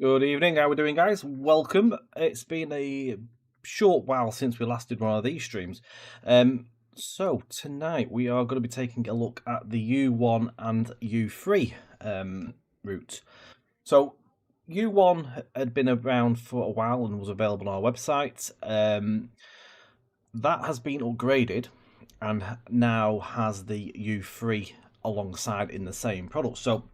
Good evening, how are we doing, guys? Welcome. It's been a short while since we last did one of these streams. So tonight we are going to be taking a look at the U1 and U3 route. So U1 had been around for a while and was available on our website. That has been upgraded and now has the U3 alongside in the same product. So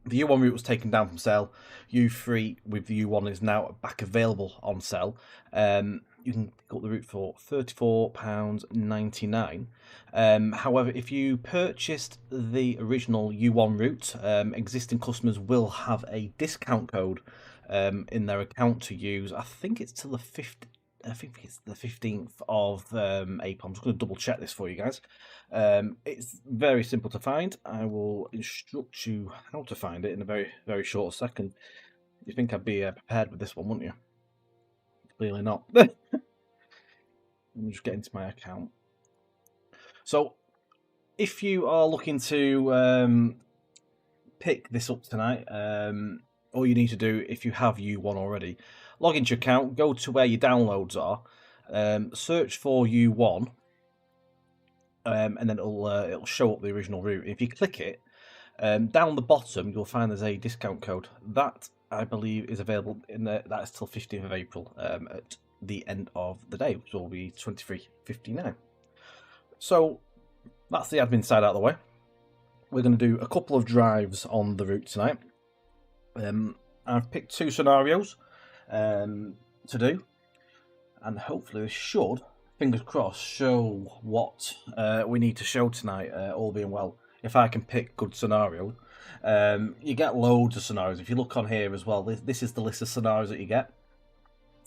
the U1 route was taken down from sale. U3 with the U1 is now back available on sale. You can pick up the route for £34.99. However, if you purchased the original U1 route, existing customers will have a discount code in their account to use. I think it's till the 5th. I think it's the 15th of April. I'm just going to double check this for you guys. It's very simple to find. I will instruct you how to find it in a very, very short second. You think I'd be prepared with this one, wouldn't you? Clearly not. Let me just get into my account. So, if you are looking to pick this up tonight, all you need to do, if you have U1 already, log into your account, go to where your downloads are, search for U1, and then it'll show up the original route. If you click it, down the bottom you'll find there's a discount code that I believe is available in there. That's till 15th of April at the end of the day, which will be 23.59. So that's the admin side out of the way. We're going to do a couple of drives on the route tonight. I've picked two scenarios to do, and hopefully this should, fingers crossed, show what we need to show tonight, all being well. If I can pick good scenarios. You get loads of scenarios. If you look on here as well, this is the list of scenarios that you get.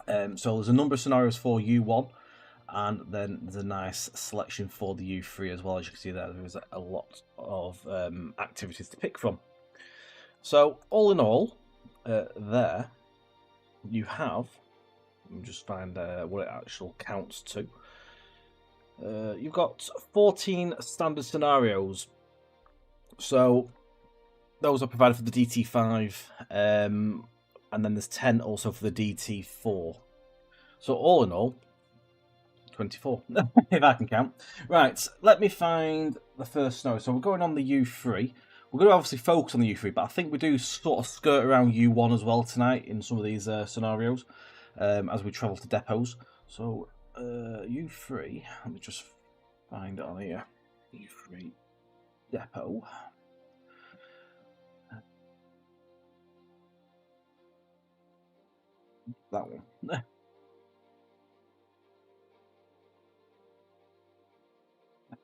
So there's a number of scenarios for U1, and then there's a nice selection for the U3 as well. As you can see there's a lot of activities to pick from. So all in all, there you have, let me just find what it actually counts to. You've got 14 standard scenarios. So those are provided for the DT5, and then there's 10 also for the DT4. So all in all, 24, if I can count. Right, let me find the first scenario. So we're going on the U3. We're going to obviously focus on the U3, but I think we do sort of skirt around U1 as well tonight in some of these scenarios as we travel to depots. So U3, let me just find it on here. U3 depot. That one.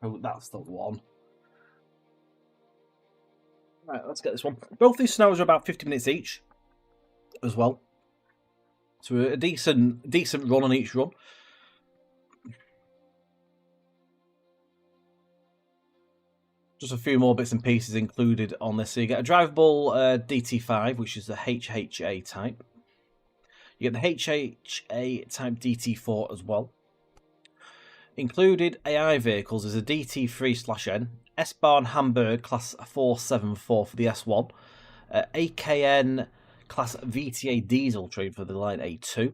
Oh, that's the one. Right, let's get this one. Both these scenarios are about 50 minutes each, as well. So a decent run on each run. Just a few more bits and pieces included on this. So you get a drivable DT5, which is the HHA type. You get the HHA Type DT4 as well. Included AI vehicles is a DT3/N, U-Bahn Hamburg Class 474 for the S1, AKN Class VTA diesel train for the Line A2.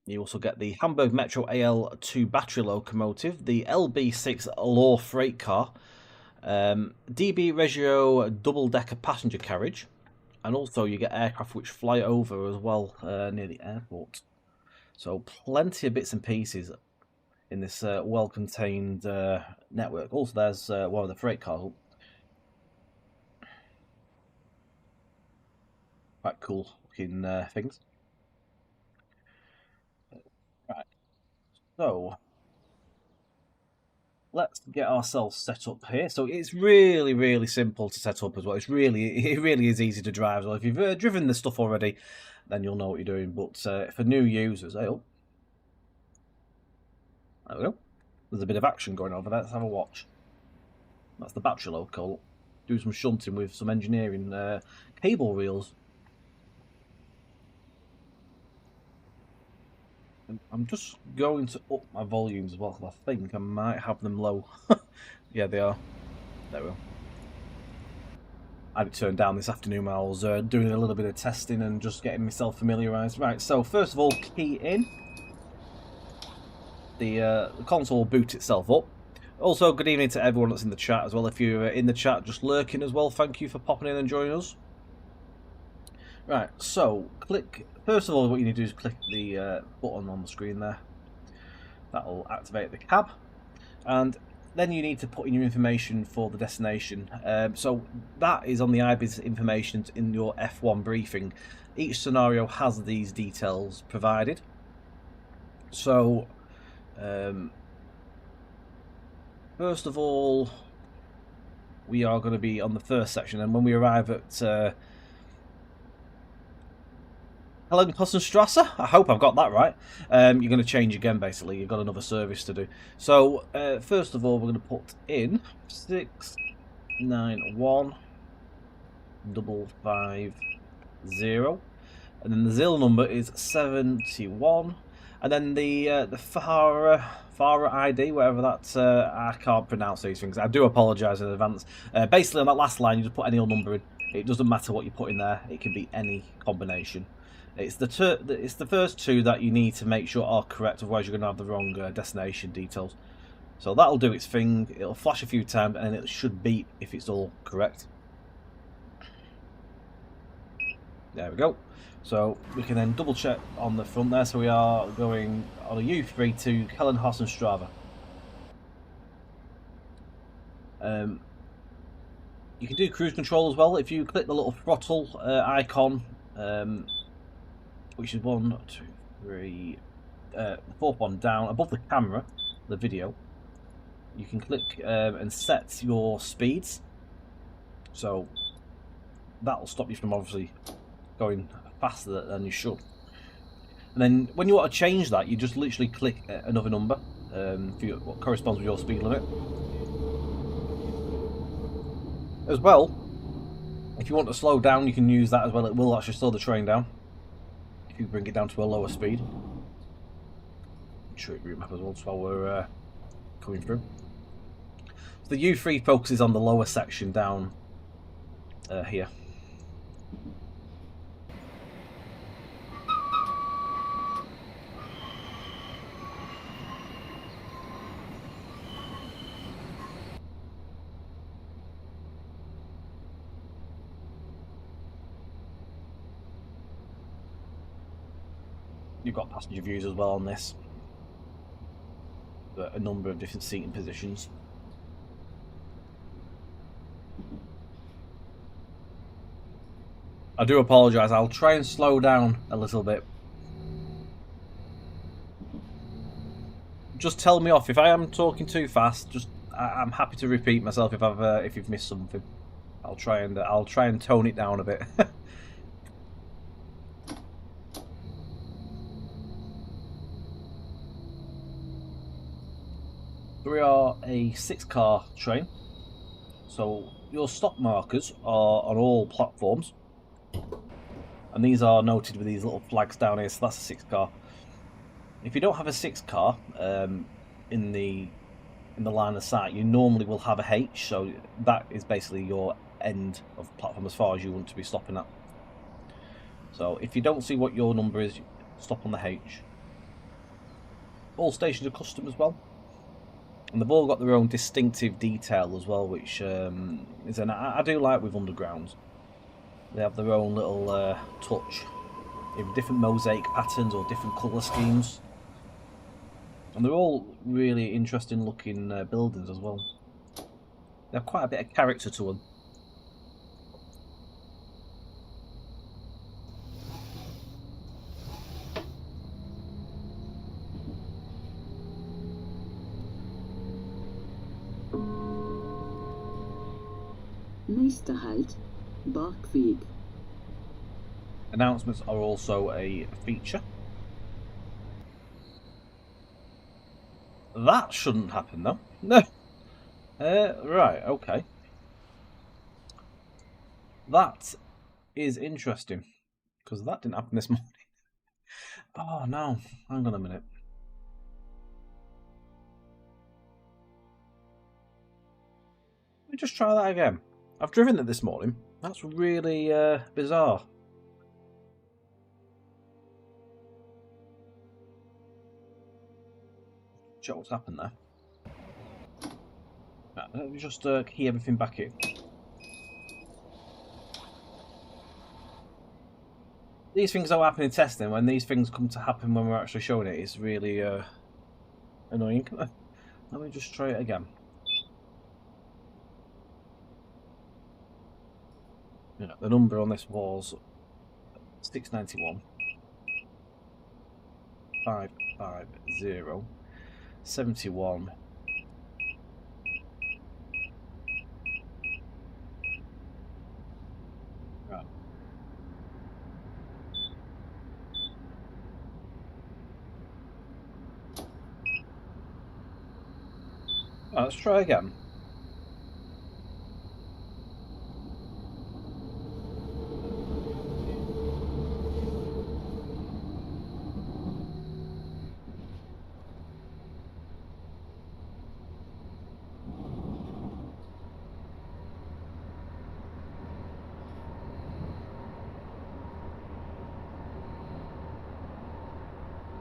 You also get the Hamburg Metro AL2 battery locomotive, the LB6 Law freight car, DB Regio double-decker passenger carriage, and also you get aircraft which fly over as well near the airport. So plenty of bits and pieces in this well-contained network. Also, there's one of the freight cars. Quite cool looking things. Right, so let's get ourselves set up here. So it's really, really simple to set up as well. It really is easy to drive as well. If you've driven this stuff already, then you'll know what you're doing. But for new users, oh, there we go. There's a bit of action going on over there. Let's have a watch. That's the battery loco. Do some shunting with some engineering cable reels. I'm just going to up my volumes as well, because I think I might have them low. Yeah, they are. There we go. I had it turned down this afternoon when I was doing a little bit of testing and just getting myself familiarised. Right, so first of all, key in. The console will boot itself up. Also, good evening to everyone that's in the chat as well. If you're in the chat just lurking as well, thank you for popping in and joining us. Right, so click. First of all, what you need to do is click the button on the screen there. That will activate the cab, and then you need to put in your information for the destination. So that is on the IBIS information in your F1 briefing. Each scenario has these details provided. So first of all, we are going to be on the first section, and when we arrive at Hellenhossenstrasse, I hope I've got that right. You're going to change again, basically. You've got another service to do. So, first of all, we're going to put in 691550. And then the ZIL number is 71. And then the Fahrer ID, whatever that's... I can't pronounce these things. I do apologise in advance. Basically, on that last line, you just put any old number in. It doesn't matter what you put in there. It can be any combination. It's the first two that you need to make sure are correct, otherwise you're going to have the wrong destination details. So that'll do its thing. It'll flash a few times and it should beep if it's all correct. There we go. So we can then double check on the front there. So we are going on a U3 to Hellenhossenstrasse. You can do cruise control as well. If you click the little throttle icon, which is 1, 2, 3, the fourth one down above the camera, the video, you can click and set your speeds. So that'll stop you from obviously going faster than you should. And then when you want to change that, you just literally click another number for what corresponds with your speed limit. As well, if you want to slow down, you can use that as well. It will actually slow the train down if you bring it down to a lower speed. Show it route map as well while we're coming through. So the U3 focuses on the lower section down here. You've got passenger views as well on this. A number of different seating positions. I do apologise, I'll try and slow down a little bit. Just tell me off if I am talking too fast. I'm happy to repeat myself if you've missed something. I'll try and tone it down a bit. We are a 6-car train, so your stop markers are on all platforms, and these are noted with these little flags down here. So that's a 6-car. If you don't have a 6-car in the line of sight, you normally will have a H. So that is basically your end of platform as far as you want to be stopping at. So if you don't see what your number is, stop on the H. All stations are custom as well. And they've all got their own distinctive detail as well, which is I do like with undergrounds. They have their own little touch, in different mosaic patterns or different colour schemes, and they're all really interesting looking buildings as well. They have quite a bit of character to them. Nächster Halt, Bergweg. Announcements are also a feature. That shouldn't happen though. No. Right, okay. That is interesting, because that didn't happen this morning. Oh no, hang on a minute. Let me just try that again. I've driven it this morning, That's really bizarre. Check what's happened there. Right, let me just key everything back in. These things don't happen in testing. When these things come to happen when we're actually showing it, it's really annoying. Let me just try it again. Yeah, the number on this was 691 550 71. Right. Right, let's try again.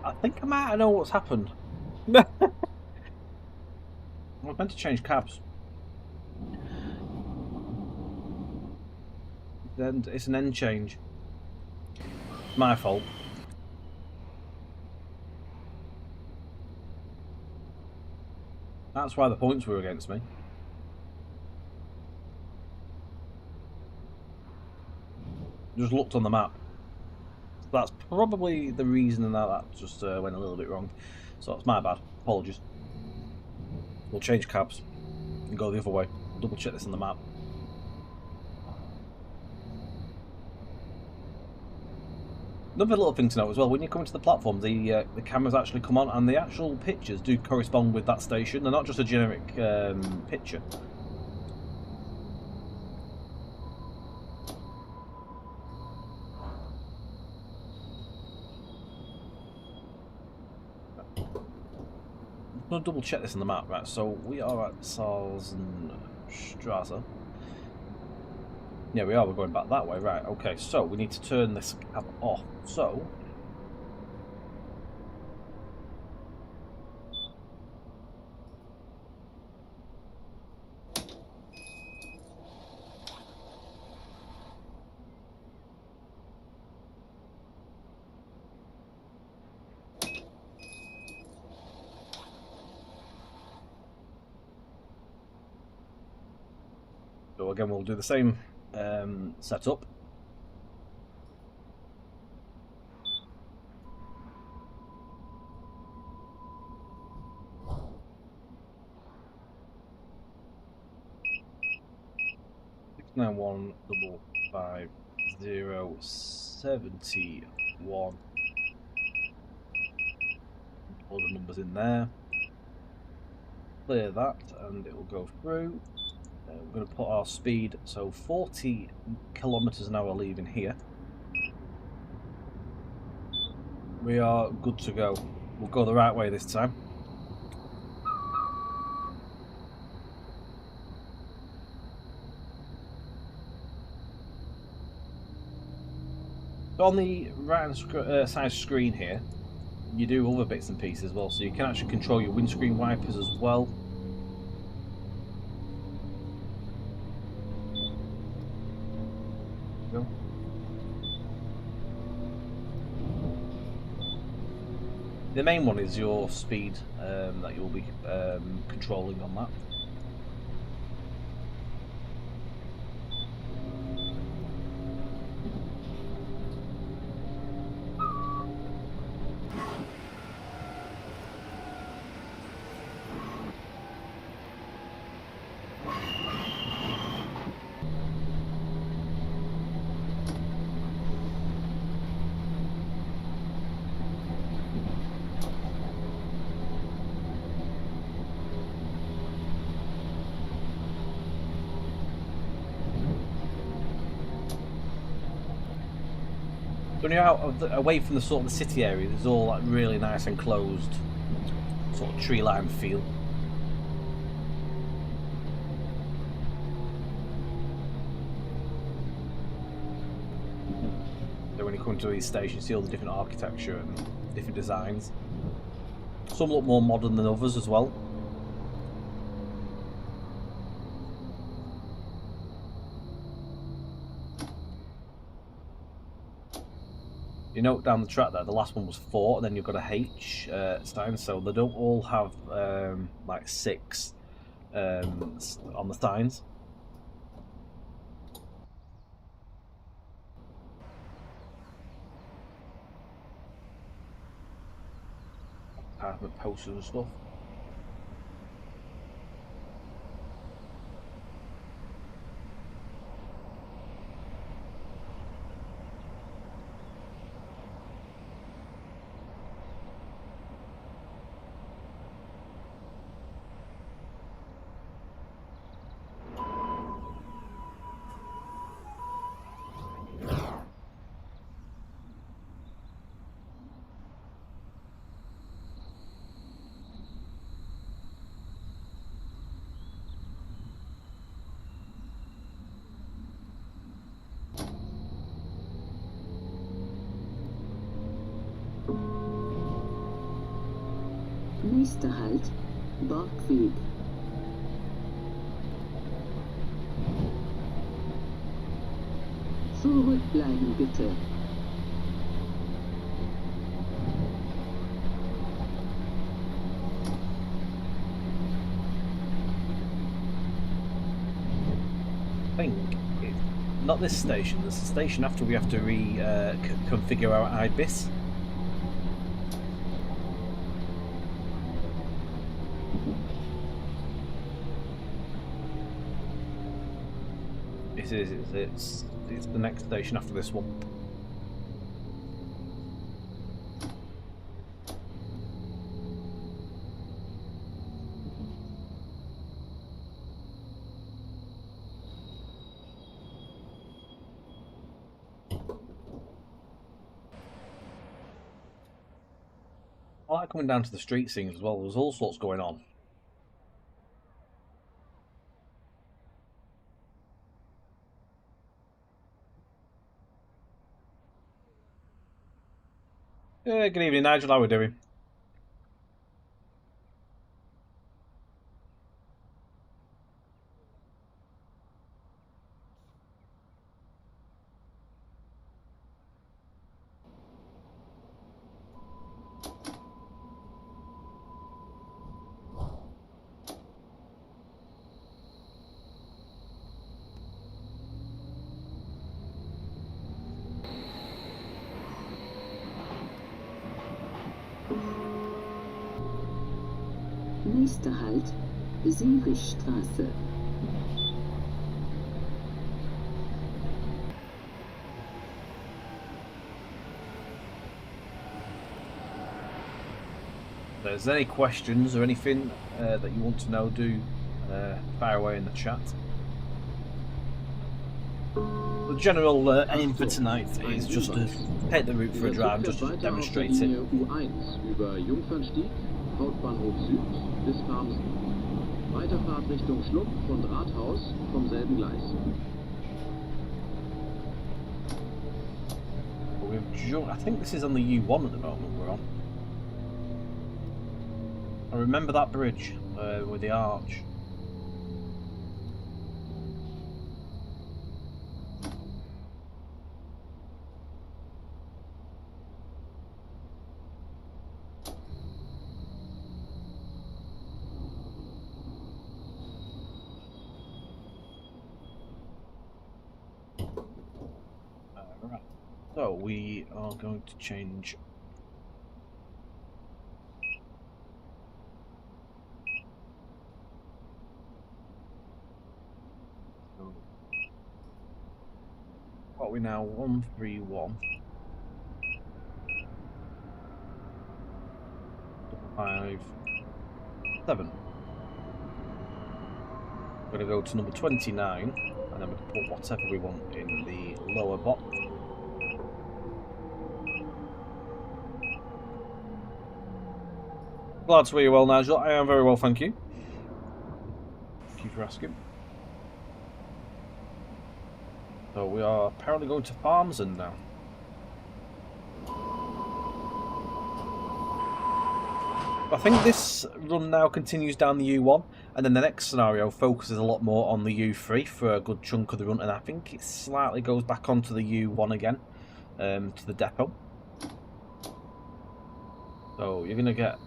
I think I might know what's happened. I was meant to change cabs. Then it's an end change. My fault. That's why the points were against me. Just looked on the map. That's probably the reason that just went a little bit wrong. So that's my bad. Apologies. We'll change cabs and go the other way. Double check this on the map. Another little thing to note as well, when you come into the platform, the cameras actually come on and the actual pictures do correspond with that station. They're not just a generic picture. I'm going to double check this on the map, right? So we are at Salzenstrasse. Yeah, we are. We're going back that way, right? Okay, so we need to turn this cab off. So again, we'll do the same setup. Now 1555071. All the numbers in there. Clear that, and it will go through. We're going to put our speed, so 40 kilometers an hour leaving here. We are good to go. We'll go the right way this time. On the right side screen here, you do other bits and pieces as well, so you can actually control your windscreen wipers as well. The main one is your speed that you'll be controlling on that. When you're out of away from the sort of the city area, there's all like really nice enclosed sort of tree-lined feel. when you come to these stations, you see all the different architecture and different designs. Some look more modern than others as well. You note down the track there, the last one was 4, and then you've got a H sign, so they don't all have like 6 on the signs. Posters and stuff. Nächster Halt, Borgweg. Zurückbleiben bitte. I think not this station. There's a station after we have to configure our IBIS. It's the next station after this one. I like coming down to the street scenes as well. There's all sorts going on. Good evening, Nigel. How are we doing? Nächster Halt, Sirichstraße. If there's any questions or anything that you want to know, do fire away in the chat. The general aim for tonight is just to take the route for a drive, just to demonstrate it. U1 über Jungfernstieg, Hauptbahnhof Süd bis Farmsen. Weiterfahrt Richtung Schlumpf und Rathaus vom selben Gleis. I think this is on the U1 at the moment we're on. I remember that bridge with the arch. Right. So we are going to change. What are we now? 131. 5, 7. We're going to go to number 29, and then we can put whatever we want in the lower box. Glad to hear you well, Nigel. I am very well, thank you. Thank you for asking. So we are apparently going to Farmsen now. I think this run now continues down the U1, and then the next scenario focuses a lot more on the U3 for a good chunk of the run, and I think it slightly goes back onto the U1 again, to the depot. So you're going to get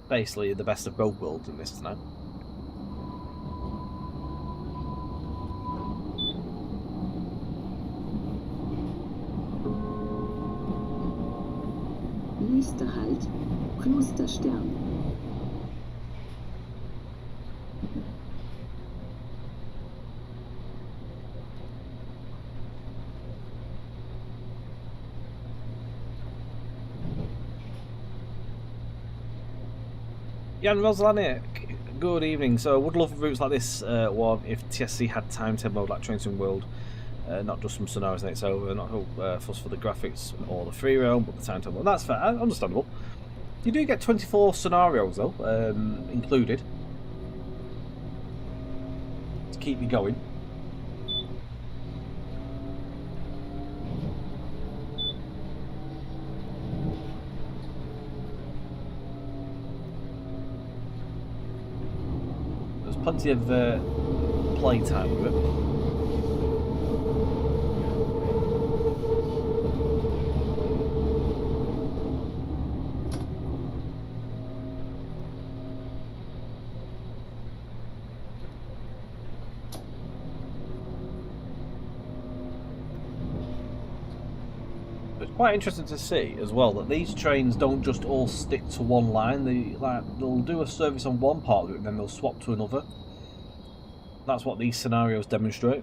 basically the best of both worlds in this tonight. Nächster Halt, Klosterstern. Jan Roslanik, good evening. So, would love routes like this one if TSC had timetable like Train Sim World, not just some scenarios in it. So, not fuss for the graphics or the free roam, but the timetable. That's fair, understandable. You do get 24 scenarios though, included, to keep you going. Plenty of play time with it. It's quite interesting to see as well that these trains don't just all stick to one line. They'll do a service on one part of it and then they'll swap to another. That's what these scenarios demonstrate.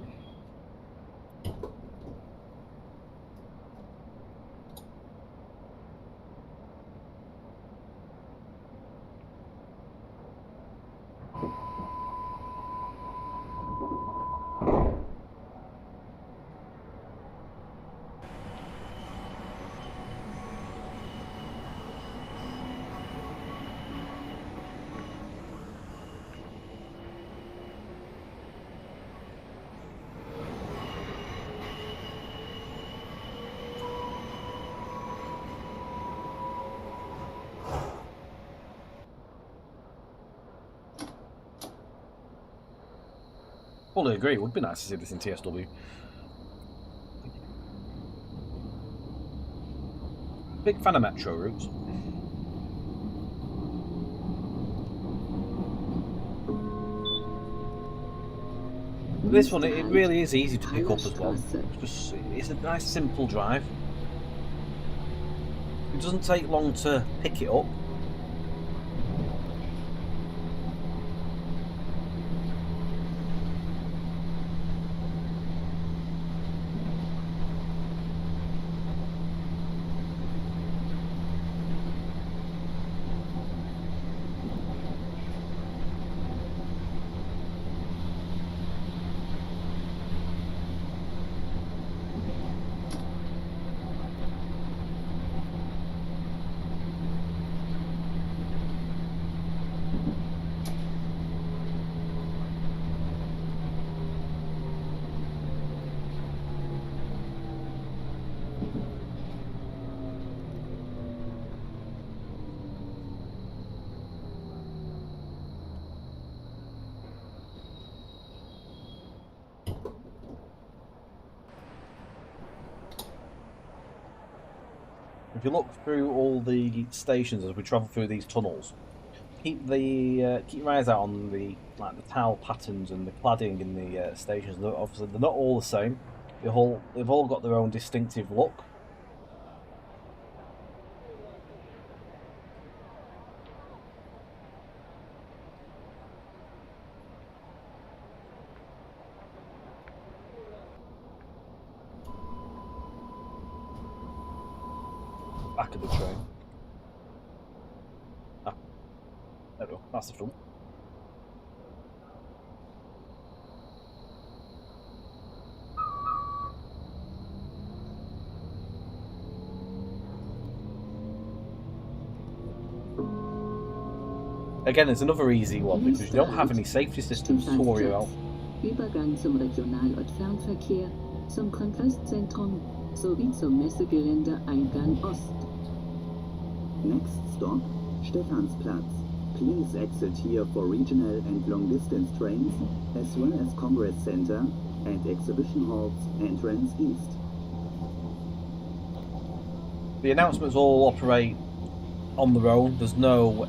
Fully agree, it would be nice to see this in TSW. Big fan of metro routes. This one, it really is easy to pick up as well. It's a nice simple drive. It doesn't take long to pick it up. If you look through all the stations as we travel through these tunnels, keep your eyes out on the tile patterns and the cladding in the stations. Obviously, they're not all the same. They've all got their own distinctive look. Back of the train. Ah, there we go. That's the front. Again, it's another easy one because you don't have any safety systems to worry about. Übergang zum Regional- und Fernverkehr, zum Kongresszentrum sowie zum Messegelände Eingang Ost. Next stop, Stephansplatz. Please exit here for regional and long-distance trains, as well as Congress Center and Exhibition Hall's entrance east. The announcements all operate on their own. There's no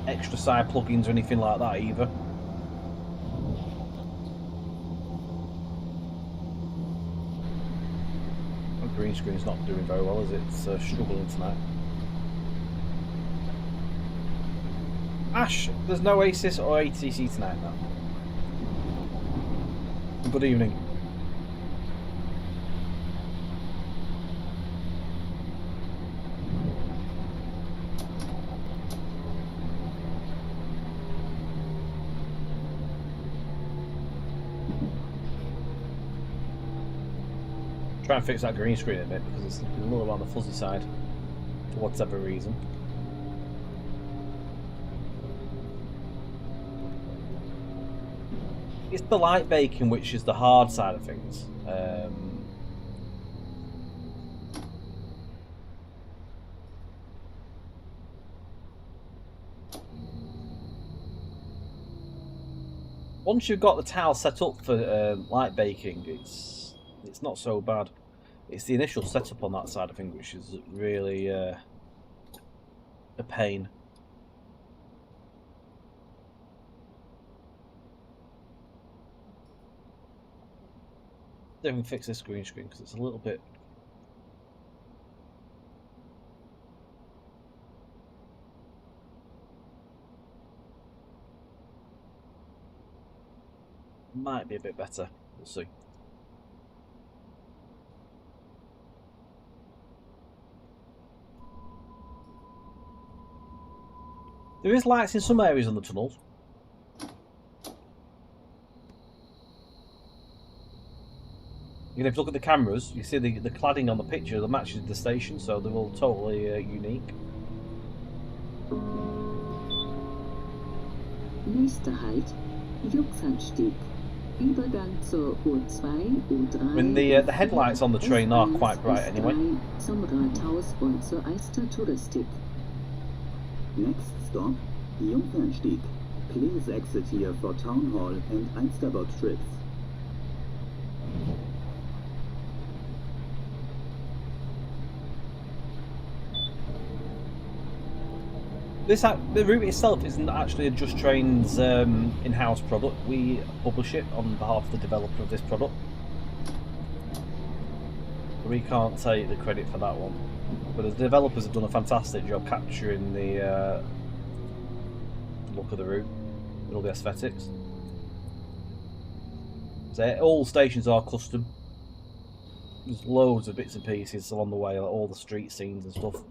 extra side plugins or anything like that either. The green screen's not doing very well, is it? It's struggling tonight. Ash, there's no ACIS or ATC tonight now. Good evening. Try and fix that green screen a bit because it's a little on the fuzzy side for whatever reason. It's the light baking which is the hard side of things. Once you've got the tile set up for light baking, it's not so bad. It's the initial setup on that side of things which is really a pain. Don't even fix this green screen because it's a little bit. Might be a bit better. We'll see. There is lights in some areas on the tunnels. You know, if you look at the cameras, you see the cladding on the picture that matches the station, so they're all totally unique. Nächster Halt, Jungfernstieg. Übergang zur U2, U3. I mean, the headlights on the train are quite bright anyway. Zum Rathaus und zur Alster Touristik. Next stop, Jungfernstieg. Please exit here for Town Hall and Alsterboat trips. The route itself isn't actually a Just Trains in-house product. We publish it on behalf of the developer of this product. We can't take the credit for that one. But the developers have done a fantastic job capturing the look of the route and all the aesthetics. So all stations are custom. There's loads of bits and pieces along the way, like all the street scenes and stuff.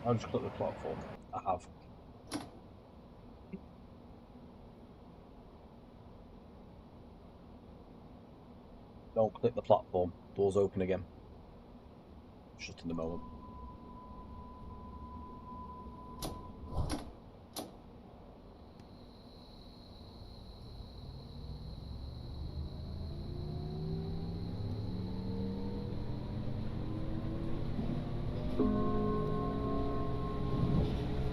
I'll just click the platform. I have. Don't click the platform. Doors open again. Shut in the moment.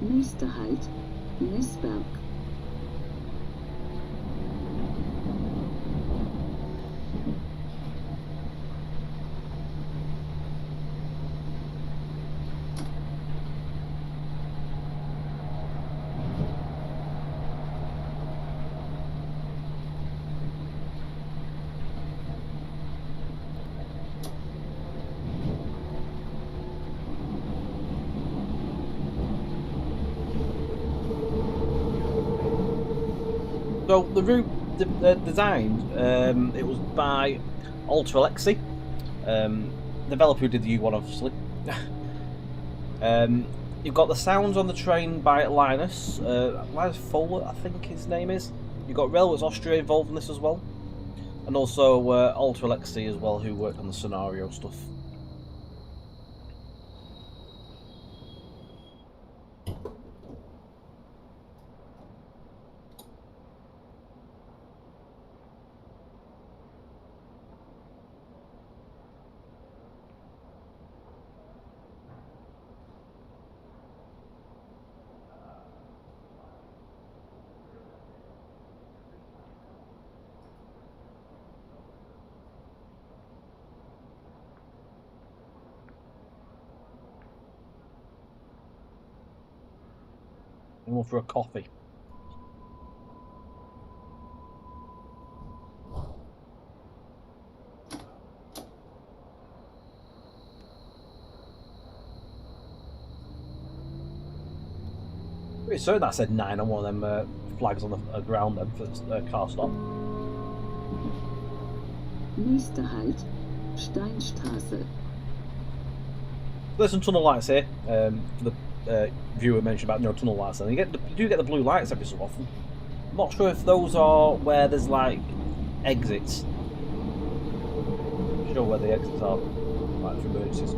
Nächster Halt, Nessberg. So the route designed, it was by Ultra Alexi, developer who did the U1 obviously. You've got the sounds on the train by Linus Fowler, I think his name is. You've got Railways Austria involved in this as well, and also Ultra Alexi as well, who worked on the scenario stuff. And one for a coffee. Pretty certain that said 9 on one of them flags on the ground then for car stop. Nächster Halt, Steinstraße. There's some tunnel lights here. For the viewer mentioned about tunnel lights, and you do get the blue lights every so often. I'm not sure if those are where there's like exits. I'm not sure where the exits are, like for emergencies.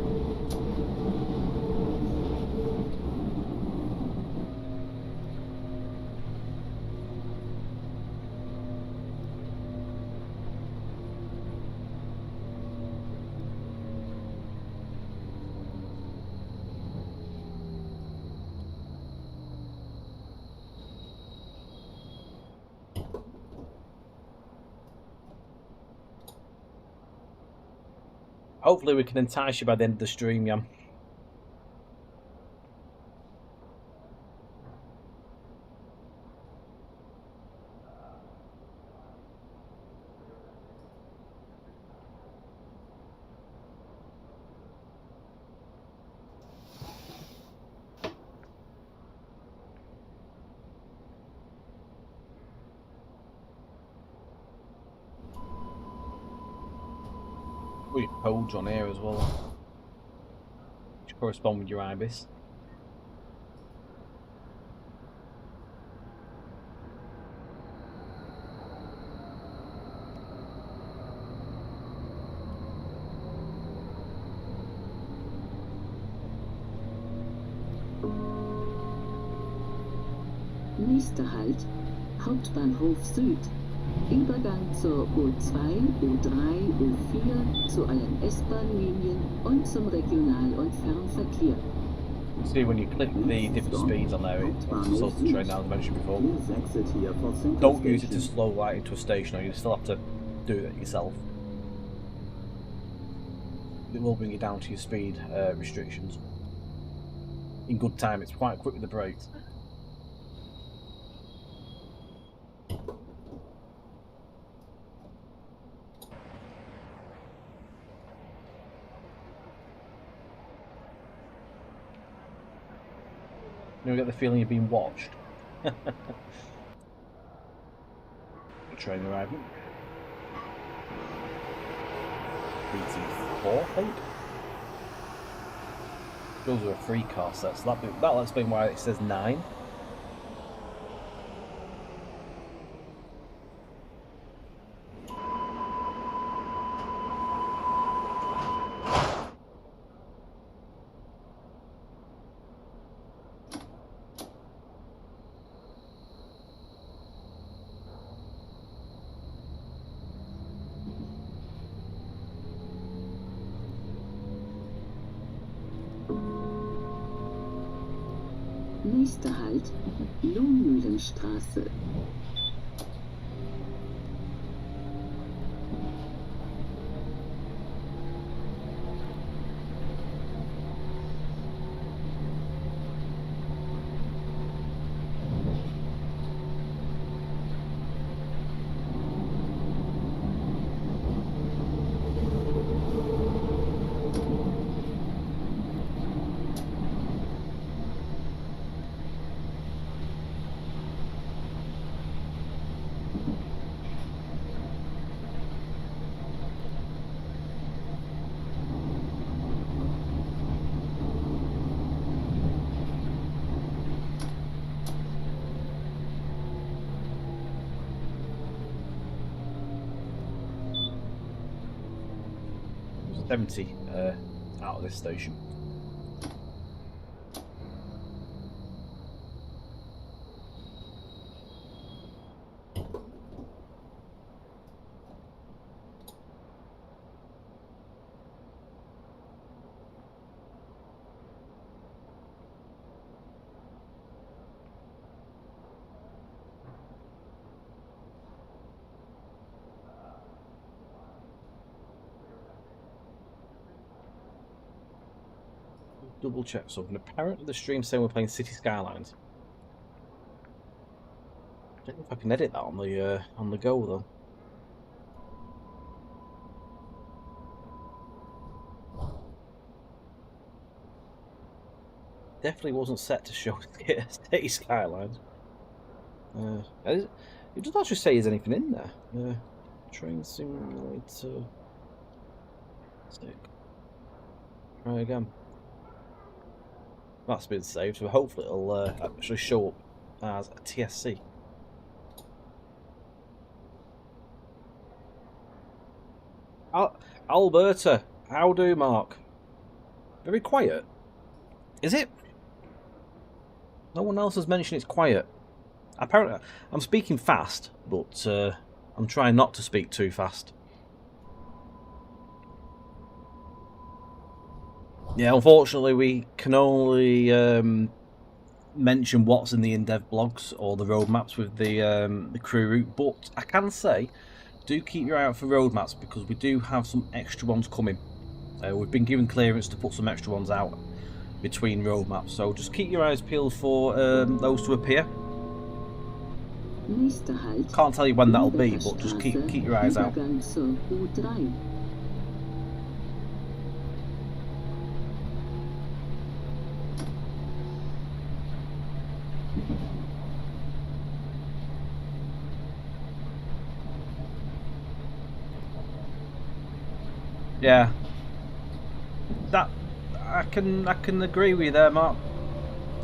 Hopefully we can entice you by the end of the stream, Jan. Your codes on here as well, which correspond with your IBIS. Nächster Halt, Hauptbahnhof Süd. Übergang zur U2, U3, U4, zu allen S-Bahn-Linien und zum Regional- und Fernverkehr. See, when you click the different speeds on there, it slows the train down, as mentioned before. Don't use it to slow right into a station, or you still have to do it yourself. It will bring you down to your speed restrictions. In good time, it's quite quick with the brakes. You get the feeling you're being watched. Train arriving. DT4, I think. Those are a free car set, so that'll explain why it says 9. Nächster Halt, Lohmühlenstraße. 70 out of this station. Double check something. Apparently the stream saying we're playing City Skylines. I don't know if I can edit that on the go though. Definitely wasn't set to show City Skylines. It doesn't actually say there's anything in there. Train simulator. Stick. Try again. That's been saved, so hopefully it'll actually show up as a TSC. Alberta, how do, Mark? Very quiet. Is it? No one else has mentioned it's quiet. Apparently, I'm speaking fast, but I'm trying not to speak too fast. Yeah, unfortunately, we can only mention what's in the in-dev blogs or the roadmaps with the crew route. But I can say, do keep your eye out for roadmaps because we do have some extra ones coming. We've been given clearance to put some extra ones out between roadmaps, so just keep your eyes peeled for those to appear. Can't tell you when that'll be, but just keep your eyes out. Yeah, that I can agree with you there, Mark.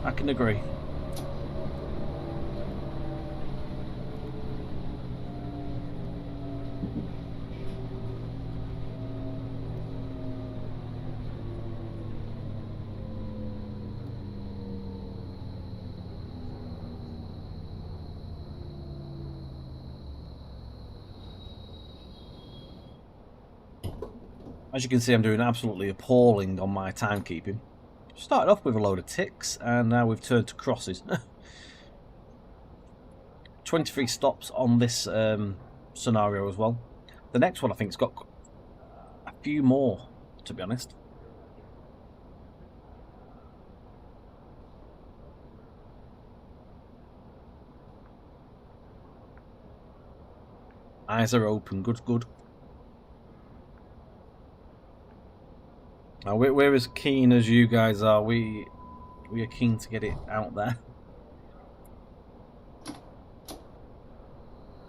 I can agree. As you can see, I'm doing absolutely appalling on my timekeeping. Started off with a load of ticks, and now we've turned to crosses. 23 stops on this scenario as well. The next one, I think, has got a few more, to be honest. Eyes are open. Good, good. Now, we're as keen as you guys are. We are keen to get it out there.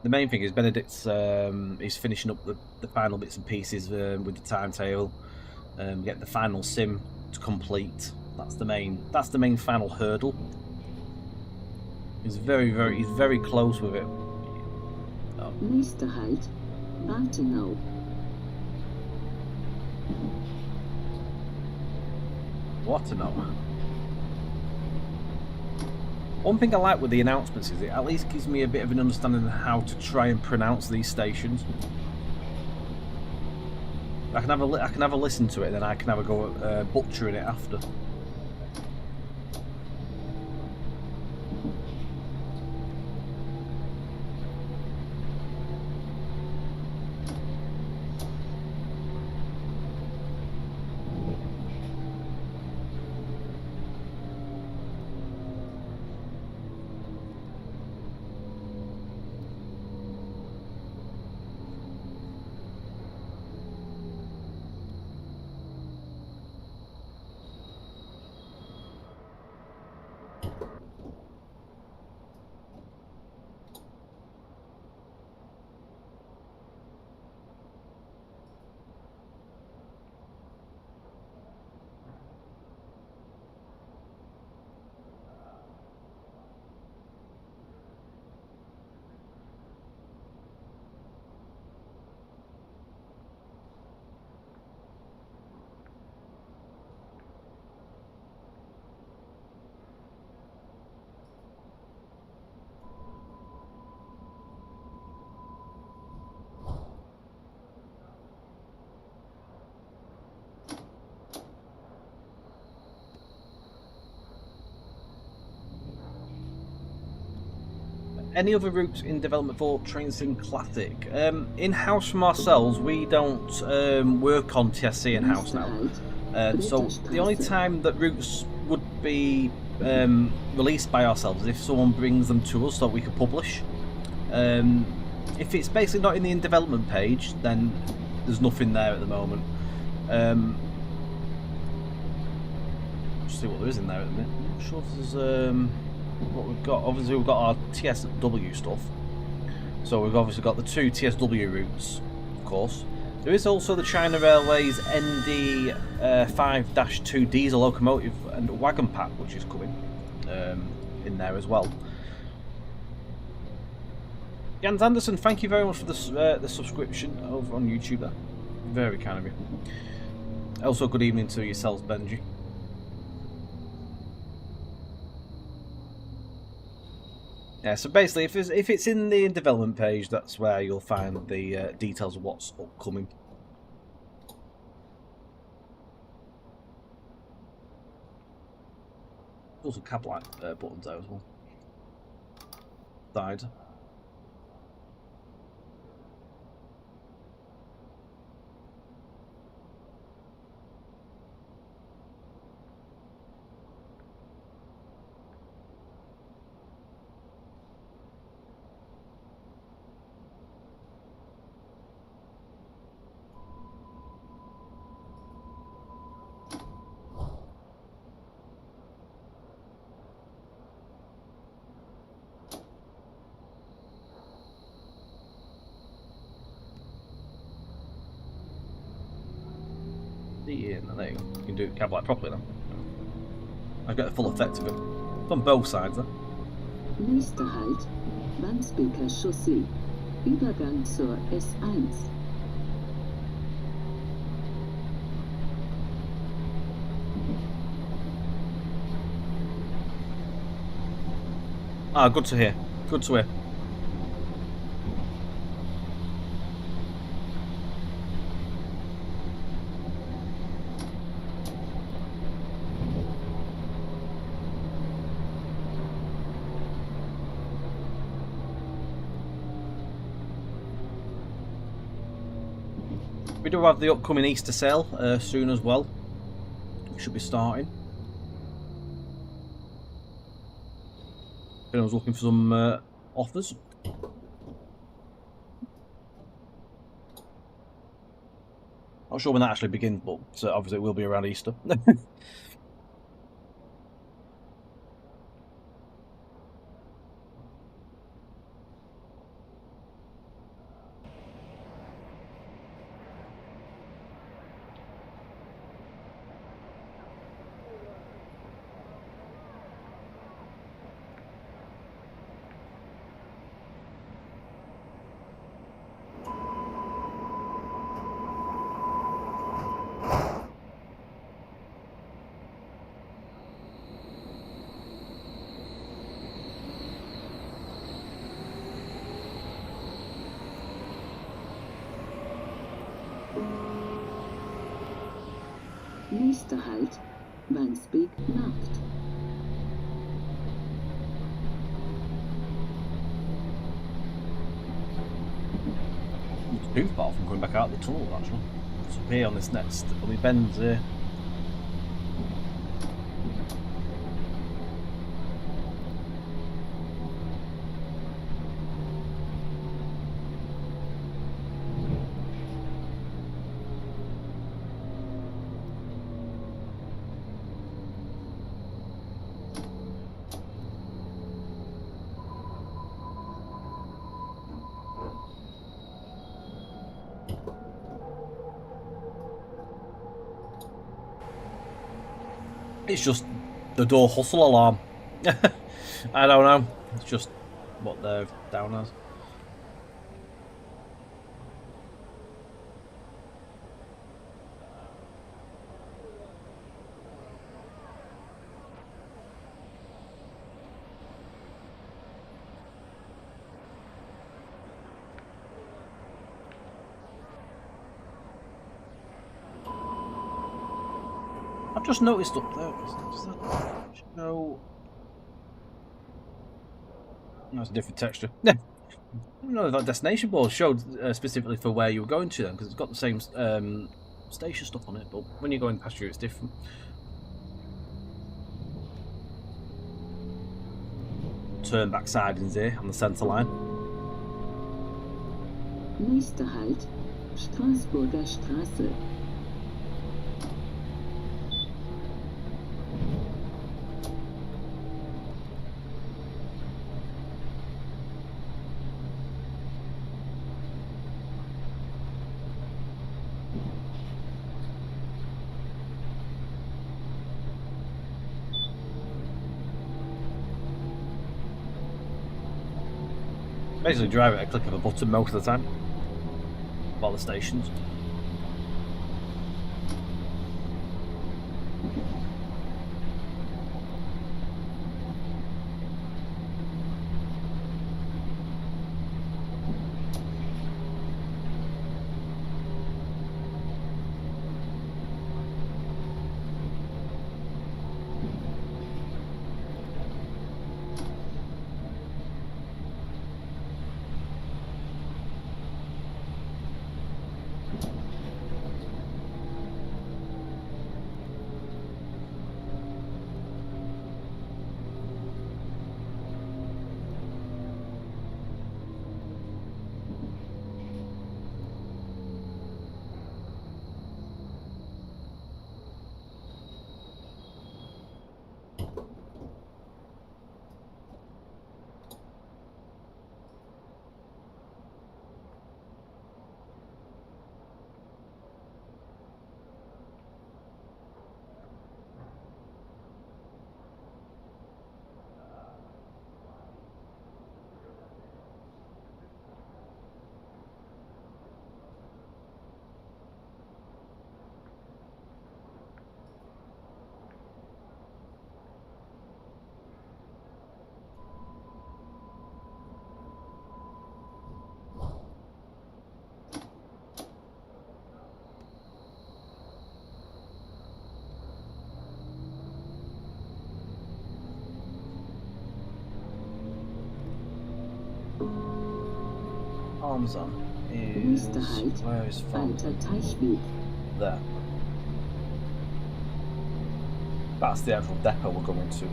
The main thing is Benedict's is finishing up the final bits and pieces with the timetable, get the final sim to complete. That's the main final hurdle. He's very close with it. Nächster Halt, Bartenau. What to know? One thing I like with the announcements is it at least gives me a bit of an understanding of how to try and pronounce these stations. I can have a listen to it, and then I can have a go at butchering it after. Any other routes in development for Train Sim Classic? In-house from ourselves, we don't work on TSC in-house now. So the only time that routes would be released by ourselves is if someone brings them to us so we can publish. If it's basically not in the in-development page, then there's nothing there at the moment. Let's see what there is in there at the minute. I'm not sure if there's what we've got. Obviously we've got our TSW stuff, so we've obviously got the 2 TSW routes, of course. There is also the China Railways ND5-2 diesel locomotive and wagon pack, which is coming in there as well. Jans Anderson, thank you very much for the subscription over on YouTube there. Very kind of you. Also, good evening to yourselves, Benji. Yeah, so basically, if it's in the development page, that's where you'll find the details of what's upcoming. Also, cab light buttons there as well. Side. And there you can do the cab light properly then. I get the full effect of it. It's on both sides then. Nächster Halt, Wandsbeker Chaussee. Übergang zur S1. Ah, good to hear. Good to hear. We do have the upcoming Easter sale soon as well. We should be starting. If anyone's looking for some offers. Not sure when that actually begins, but obviously it will be around Easter. Nächster Halt, Wandsbek Markt. It's too far from going back out the tunnel actually. It's up here on this next, on the bends here. It's just the door hustle alarm. I don't know. It's just what they're down as. I've just noticed up there, does that show That's a different texture. Yeah. No, that destination board showed specifically for where you were going to them because it's got the same station stuff on it, but when you're going past you, it's different. Turn back sidings here on the centre line. Nächster Halt, Straßburger Straße. Basically drive at a click of a button most of the time. While the stations. Arms on is Nächster Halt, where is Alter Teichweg. there. That's the actual depot we're going to.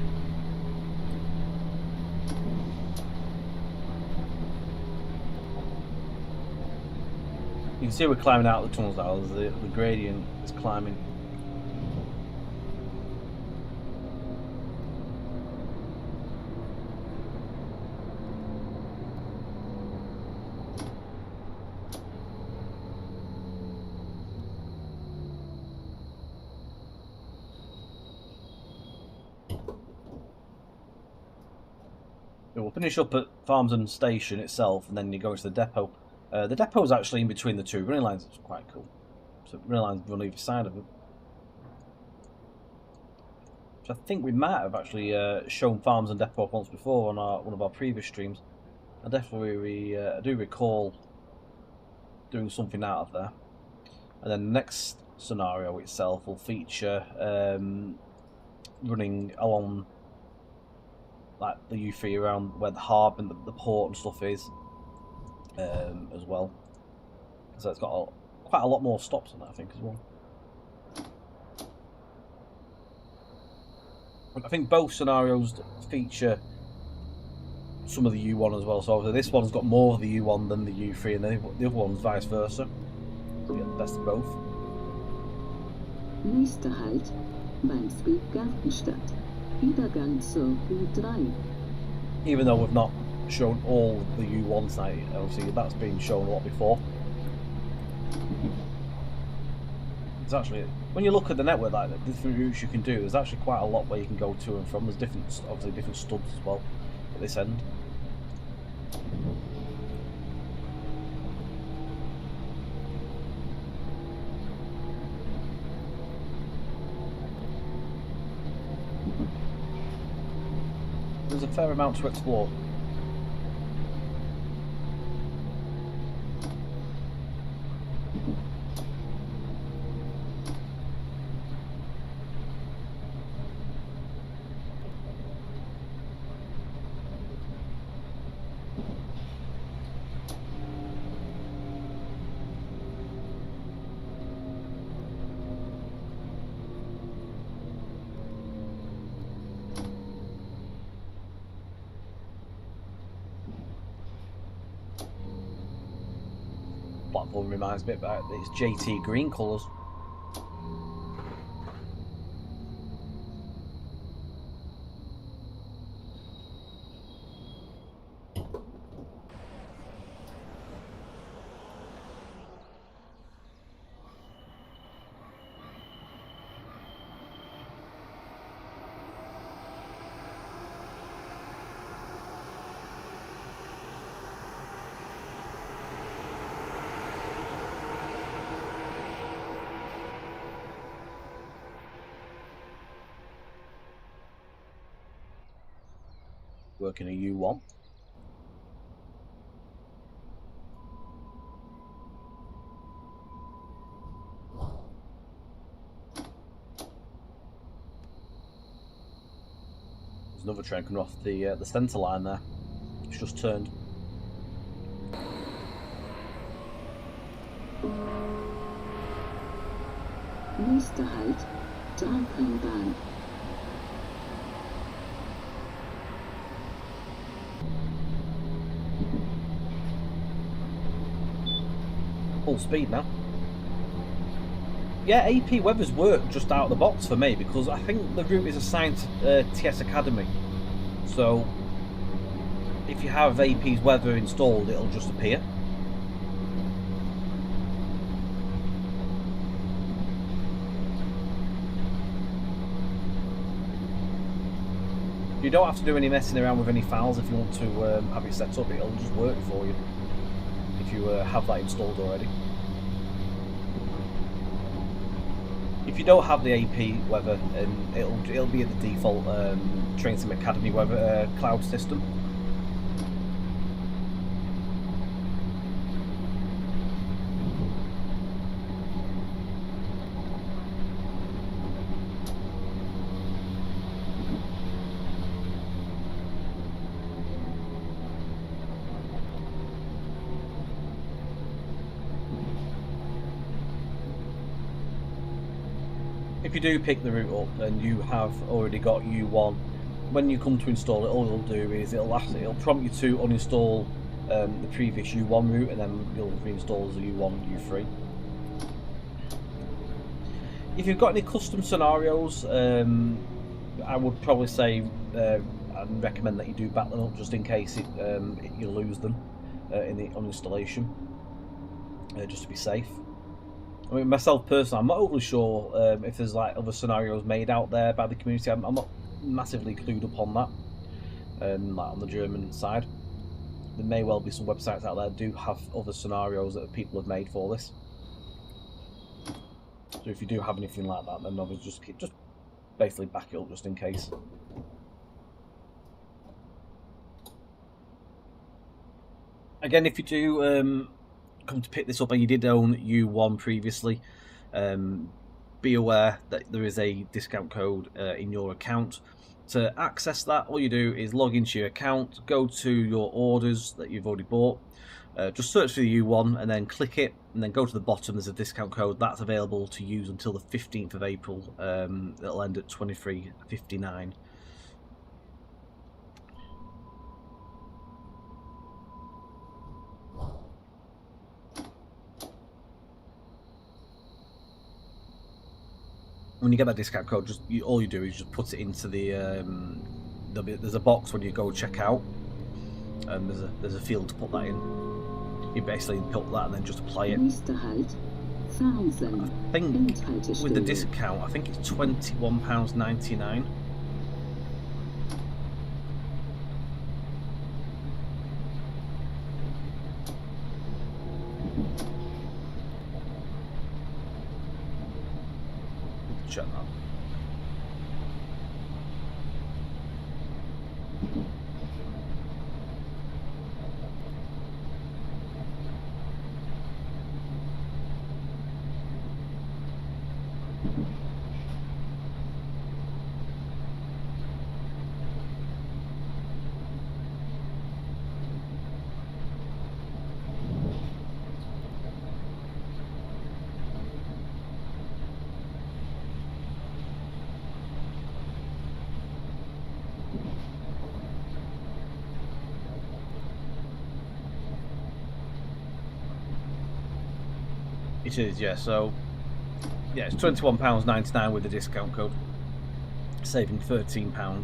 You can see we're climbing out of the tunnels now. The gradient is climbing. We'll finish up at Farmsden Station itself, and then you go to the depot. The depot is actually in between the two running lines. It's quite cool. So running lines run either side of it. Which I think we might have actually shown Farmsden Depot once before on one of our previous streams. I do recall doing something out of there. And then the next scenario itself will feature running along like the U3 around where the harbour and the port and stuff is as well. So it's got quite a lot more stops on that, I think, as well. I think both scenarios feature some of the U1 as well. So obviously this one's got more of the U1 than the U3, and the other one's vice versa. So you get the best of both. Nächster Halt, Weinsbeek Gartenstadt. Übergang zur U3. Even though we've not shown all the U1 tonight, obviously that's been shown a lot before. It's actually, when you look at the network, like the different routes you can do, there's actually quite a lot where you can go to and from. There's obviously different studs as well at this end. There's a fair amount to explore. one reminds me about its JT green colours. Working a U1. There's another train coming off the centre line there. It's just turned. Nächster Halt, Drahteinbahn. Full speed now. Yeah, AP weather's worked just out of the box for me because I think the route is assigned to TS Academy. So if you have AP's weather installed, it'll just appear. You don't have to do any messing around with any files if you want to have it set up. It'll just work for you if you have that installed already. If you don't have the AP weather, it'll be at the default Train Sim Academy weather cloud system. If you do pick the route up and you have already got U1, when you come to install it, all it'll do is it'll prompt you to uninstall the previous U1 route, and then you'll reinstall the U1 U3. If you've got any custom scenarios, I would probably say I'd recommend that you do back them up just in case you lose them in the uninstallation, just to be safe. I mean, myself personally, I'm not overly sure if there's like other scenarios made out there by the community. I'm not massively clued up on that, like on the German side. There may well be some websites out there that do have other scenarios that people have made for this. So if you do have anything like that, then obviously just basically back it up just in case. Again, if you do come to pick this up and you did own U1 previously, be aware that there is a discount code in your account. To access that, all you do is log into your account, go to your orders that you've already bought, just search for the U1 and then click it, and then go to the bottom. There's a discount code that's available to use until the 15th of April. It'll end at 23.59. When you get that discount code, all you do is just put it into the there's a box when you go check out, and there's a field to put that in. You basically put that and then just apply it. I think with the discount, I think it's £21.99. Check that. It is, yeah. So, yeah, it's £21.99 with the discount code, saving £13.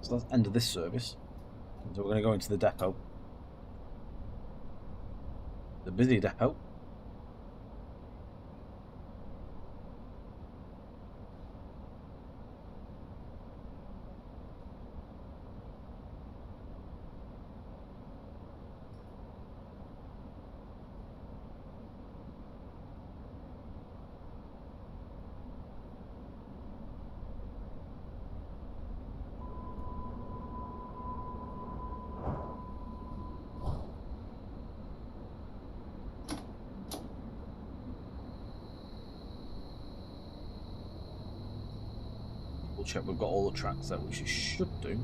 So that's the end of this service. So we're going to go into the depot. The busy depot. We'll check we've got all the tracks there, which it should do.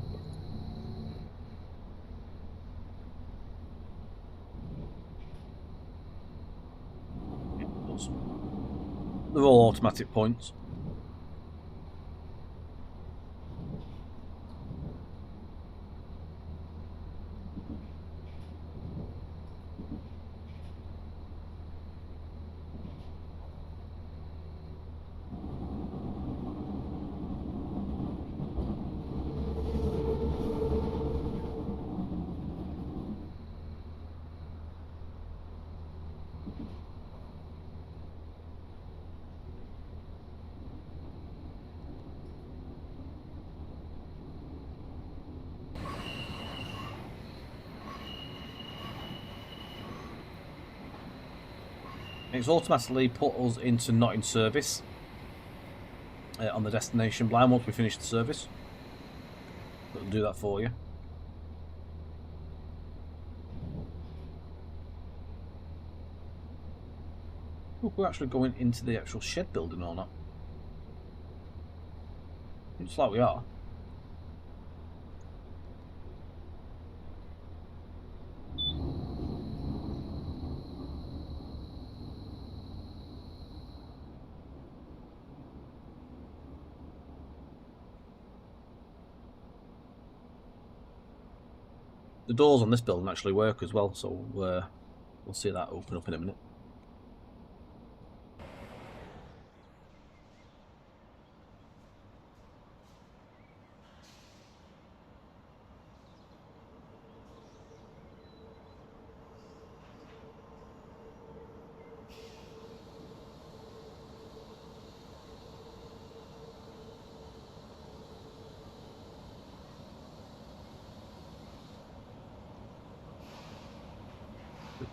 Yeah, it does. They're all automatic points. It's automatically put us into not in service on the destination blind once we finish the service. It'll do that for you. Look, we're actually going into the actual shed building or not? Looks like we are. The doors on this building actually work as well, so we'll see that open up in a minute.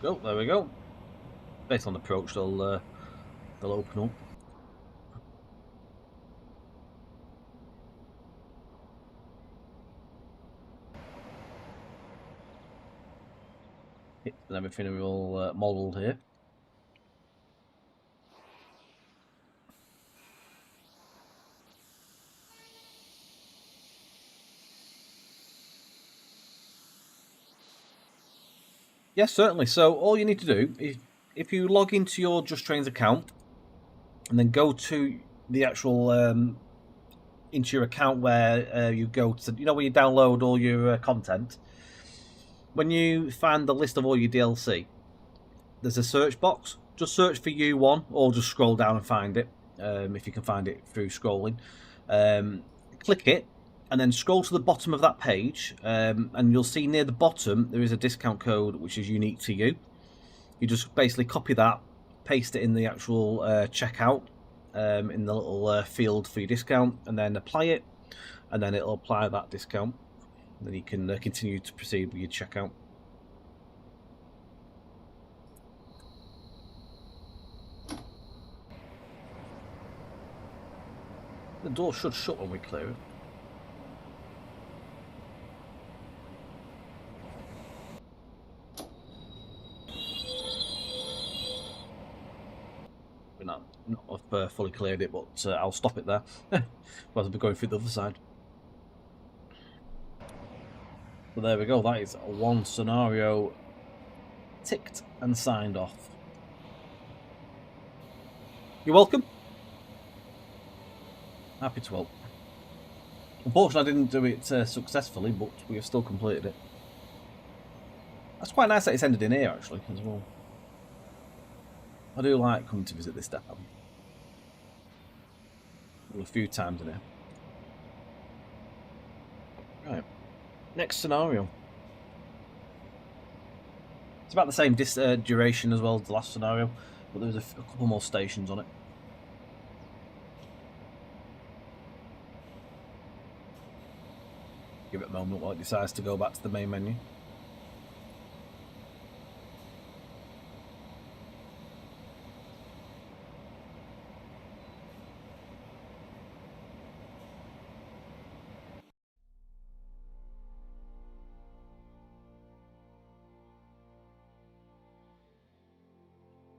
Go, there we go. Based on the approach, they'll open up. And everything are all modelled here. Yes, certainly. So all you need to do is, if you log into your Just Trains account, and then go to the actual into your account where you go to, where you download all your content. When you find the list of all your DLC, there's a search box. Just search for U1, or just scroll down and find it, if you can find it through scrolling. Click it, and then scroll to the bottom of that page, and you'll see near the bottom there is a discount code which is unique to you. You just basically copy that, paste it in the actual checkout, in the little field for your discount, and then apply it, and then it'll apply that discount. And then you can continue to proceed with your checkout. The door should shut when we clear it. not have fully cleared it, but I'll stop it there. Rather than be going through the other side. So there we go, that is one scenario ticked and signed off. You're welcome. Happy to help. Unfortunately, I didn't do it successfully, but we have still completed it. That's quite nice that it's ended in here, actually, as well. I do like coming to visit this depot. Well, a few times in here. Right. Next scenario. It's about the same duration as well as the last scenario, but there's a couple more stations on it. Give it a moment while it decides to go back to the main menu.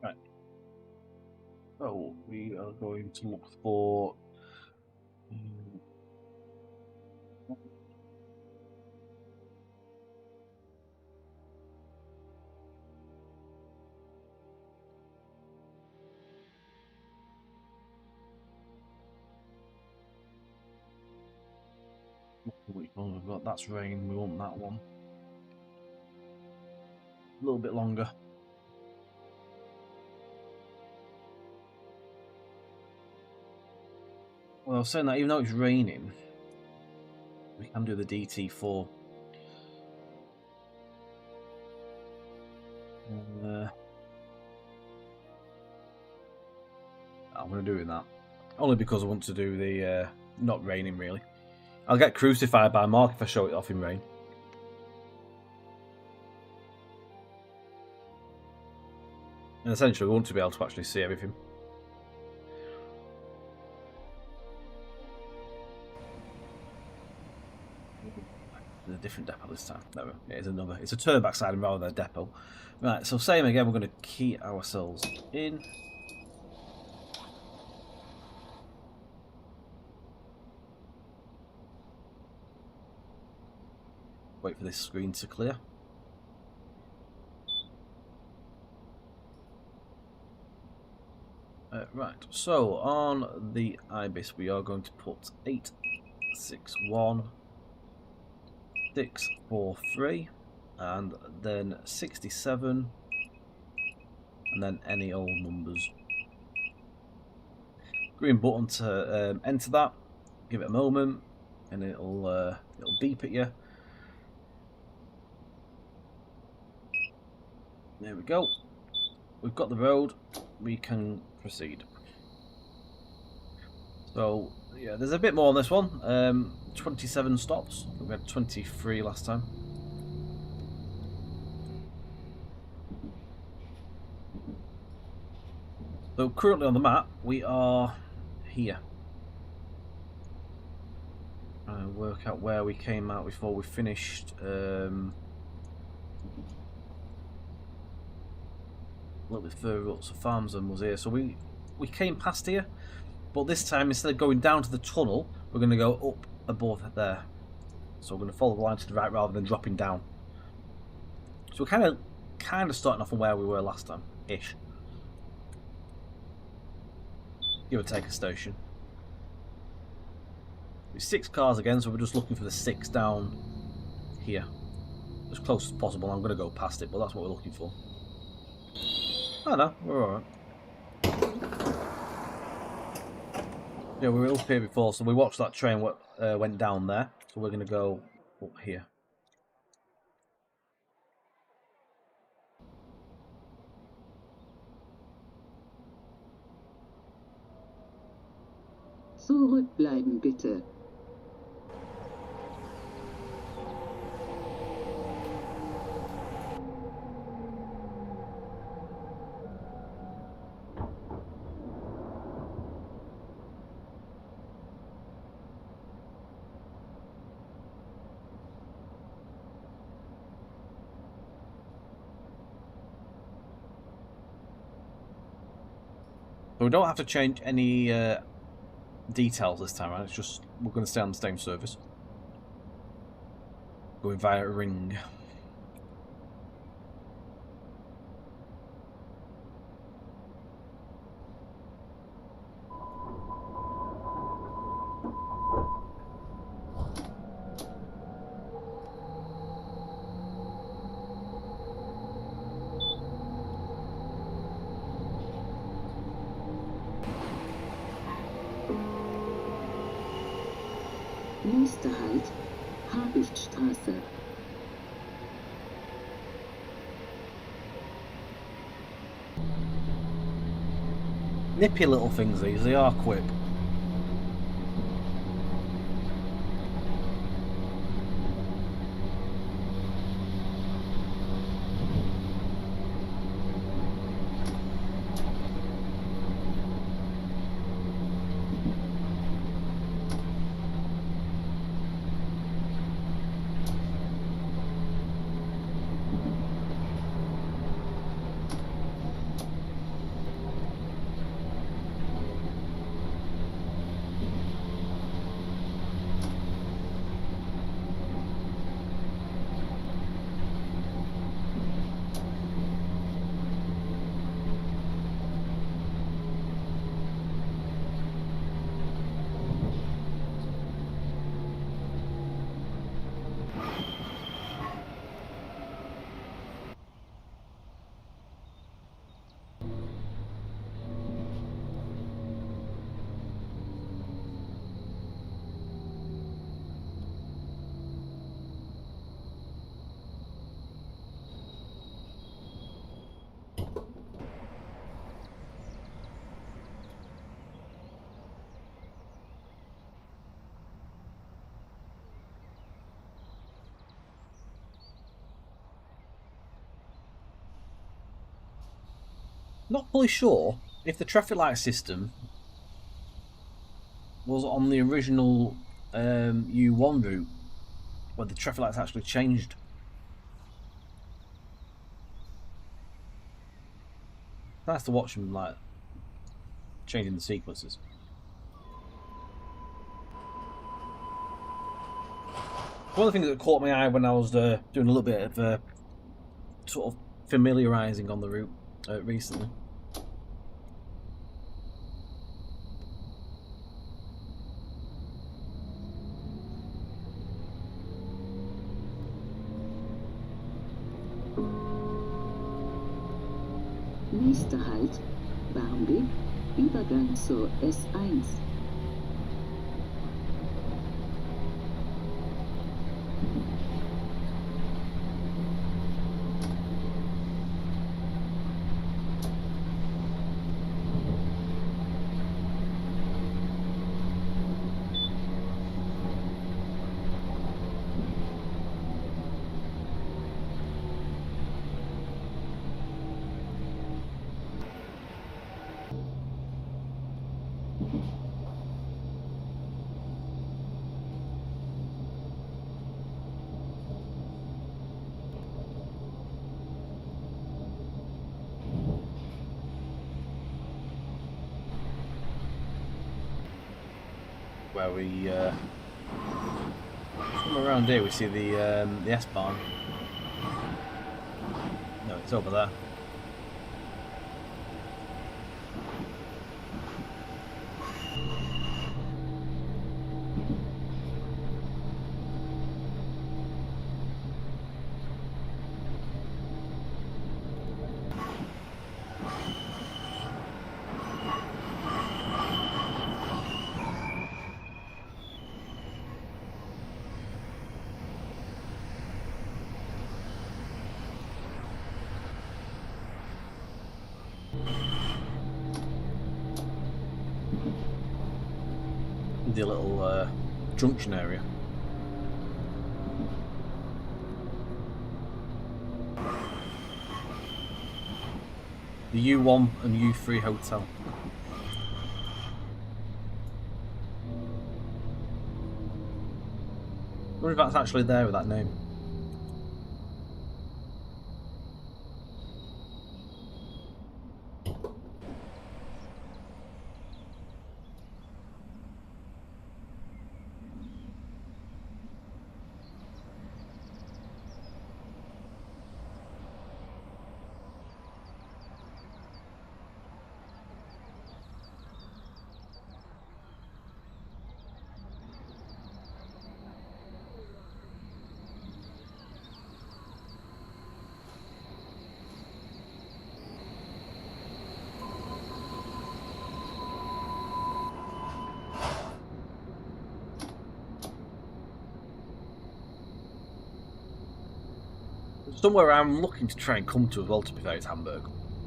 Right. So we are going to look for which one we've got. That's rain. We want that one. A little bit longer. Well, I was saying that even though it's raining, we can do the DT4. I'm going to do that. Only because I want to do the not raining, really. I'll get crucified by Mark if I show it off in rain. And essentially, we want to be able to actually see everything. There's a different depot this time. No, it is another. It's a turnback siding rather than a depot. Right, so same again, we're going to key ourselves in. Wait for this screen to clear. Right, so on the IBIS we are going to put 861 643 and then 67 and then any old numbers. Green button to enter that. Give it a moment and it'll beep at you. There we go. We've got the road. We can proceed. So yeah, there's a bit more on this one. 27 stops. We had 23 last time. So currently on the map we are here. Trying to work out where we came out before we finished. A little bit further up, so Farmsden was here. So we came past here, but this time instead of going down to the tunnel, we're going to go up above there. So we're going to follow the line to the right rather than dropping down. So we're kind of starting off from where we were last time, ish. Give or take a station. There's 6 cars again, so we're just looking for the 6 down here, as close as possible. I'm going to go past it, but that's what we're looking for. Oh no, we're alright. Yeah, we were up here before, so we watched that train went down there. So we're going to go up here. Zurückbleiben bitte. But we don't have to change any details this time around. It's just we're going to stay on the same service. Going via a ring. Nächster Halt, Habichtstraße. Nippy little things these, they are quick. Not fully sure if the traffic light system was on the original U1 route where the traffic lights actually changed. Nice to watch them like changing the sequences. One of the things that caught my eye when I was doing a little bit of sort of familiarising on the route recently. Nächster Halt, Barmbek, Übergang zur S1. Where we from around here we see the S-Bahn. No, it's over there. The little junction area. The U1 and U3 hotel. I wonder if that's actually there with that name. somewhere I'm looking to try and come to as well, to be fair, is Hamburg.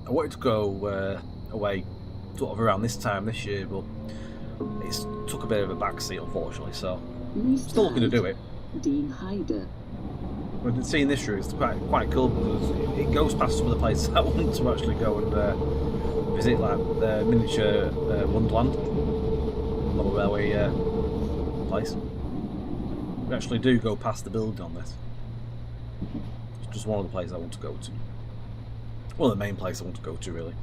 I wanted to go away sort of around this time this year, but it's took a bit of a backseat, unfortunately, so still looking to do it. Den Heide. But seeing this route is quite cool because it goes past some of the places I want to actually go and visit, like the miniature Wonderland on the railway place. We actually do go past the building on this. It's just one of the places I want to go to. One of the main places I want to go to, really.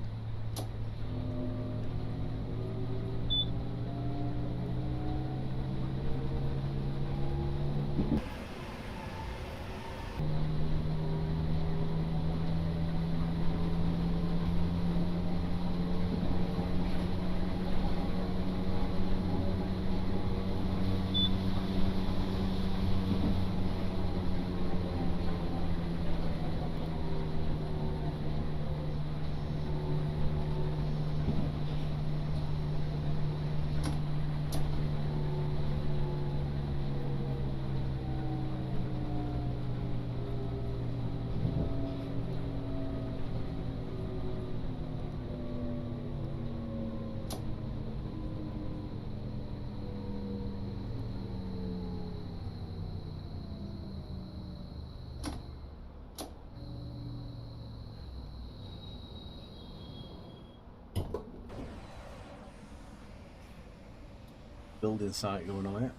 Building site going on here.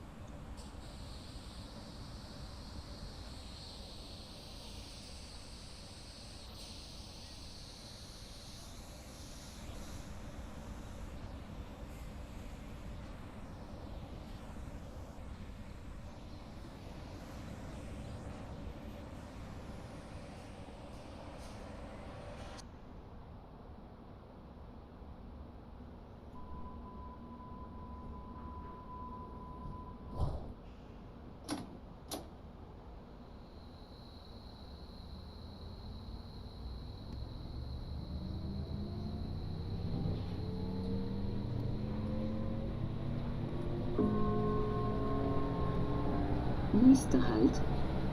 Nächster Halt,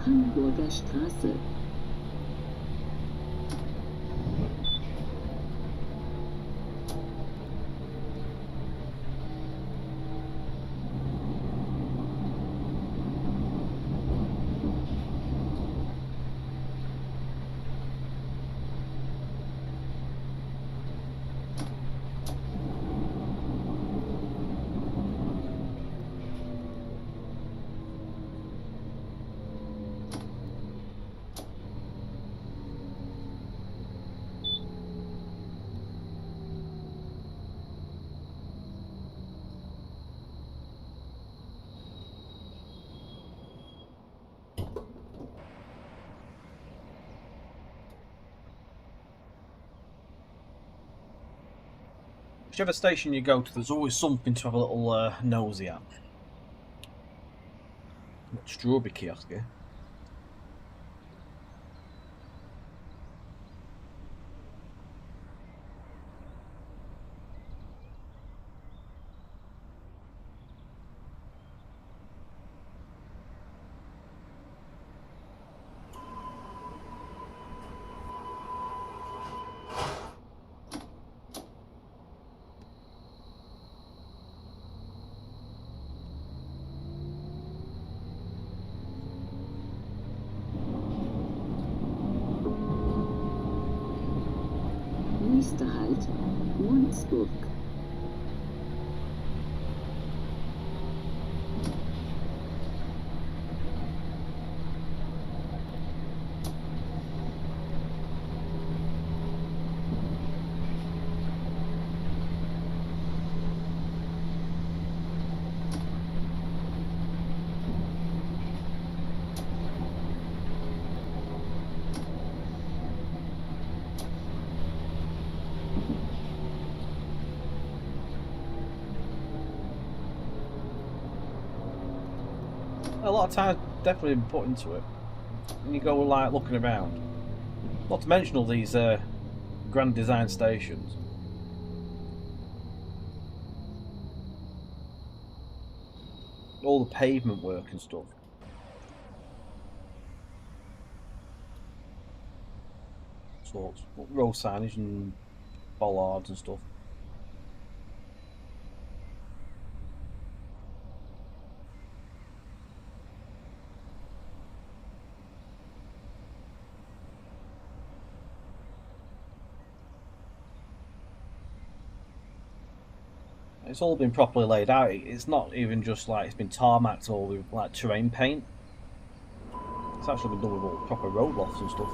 Hamburger Straße. Whichever station you go to, there's always something to have a little nosy at. Strawberry kiosk here. Nächster Halt, Mundsburg. A lot of time definitely been put into it. And you go like looking around. Not to mention all these grand design stations. All the pavement work and stuff. sorts, road signage and bollards and stuff. It's all been properly laid out. It's not even just like it's been tarmacked or with like terrain paint. It's actually been done with all proper road lofts and stuff.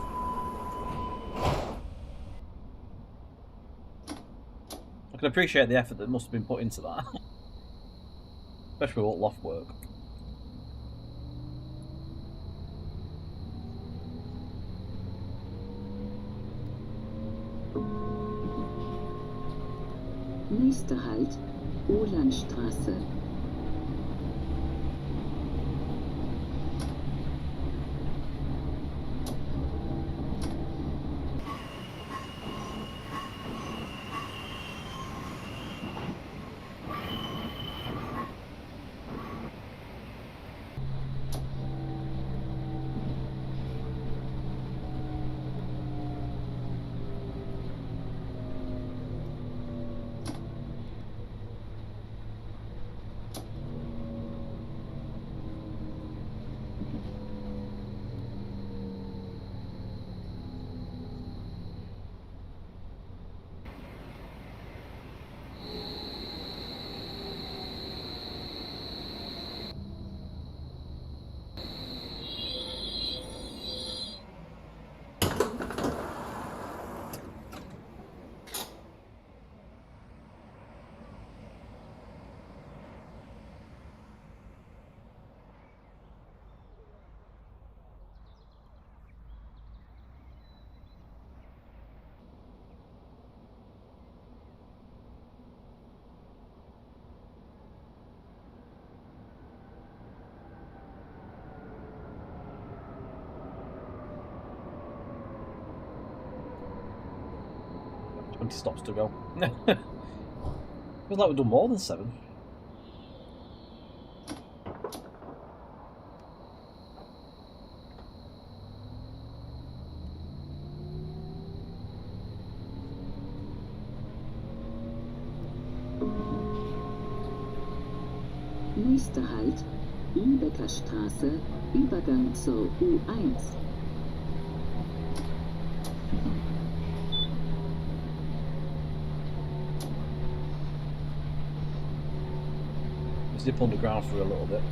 I can appreciate the effort that must have been put into that, especially with all loft work. Nächster Halt, Olandstraße. Stops to go. Feels like we've done more than 7. Nächster Halt, Lübeckerstraße, Übergang zur U1. Dip underground for a little bit.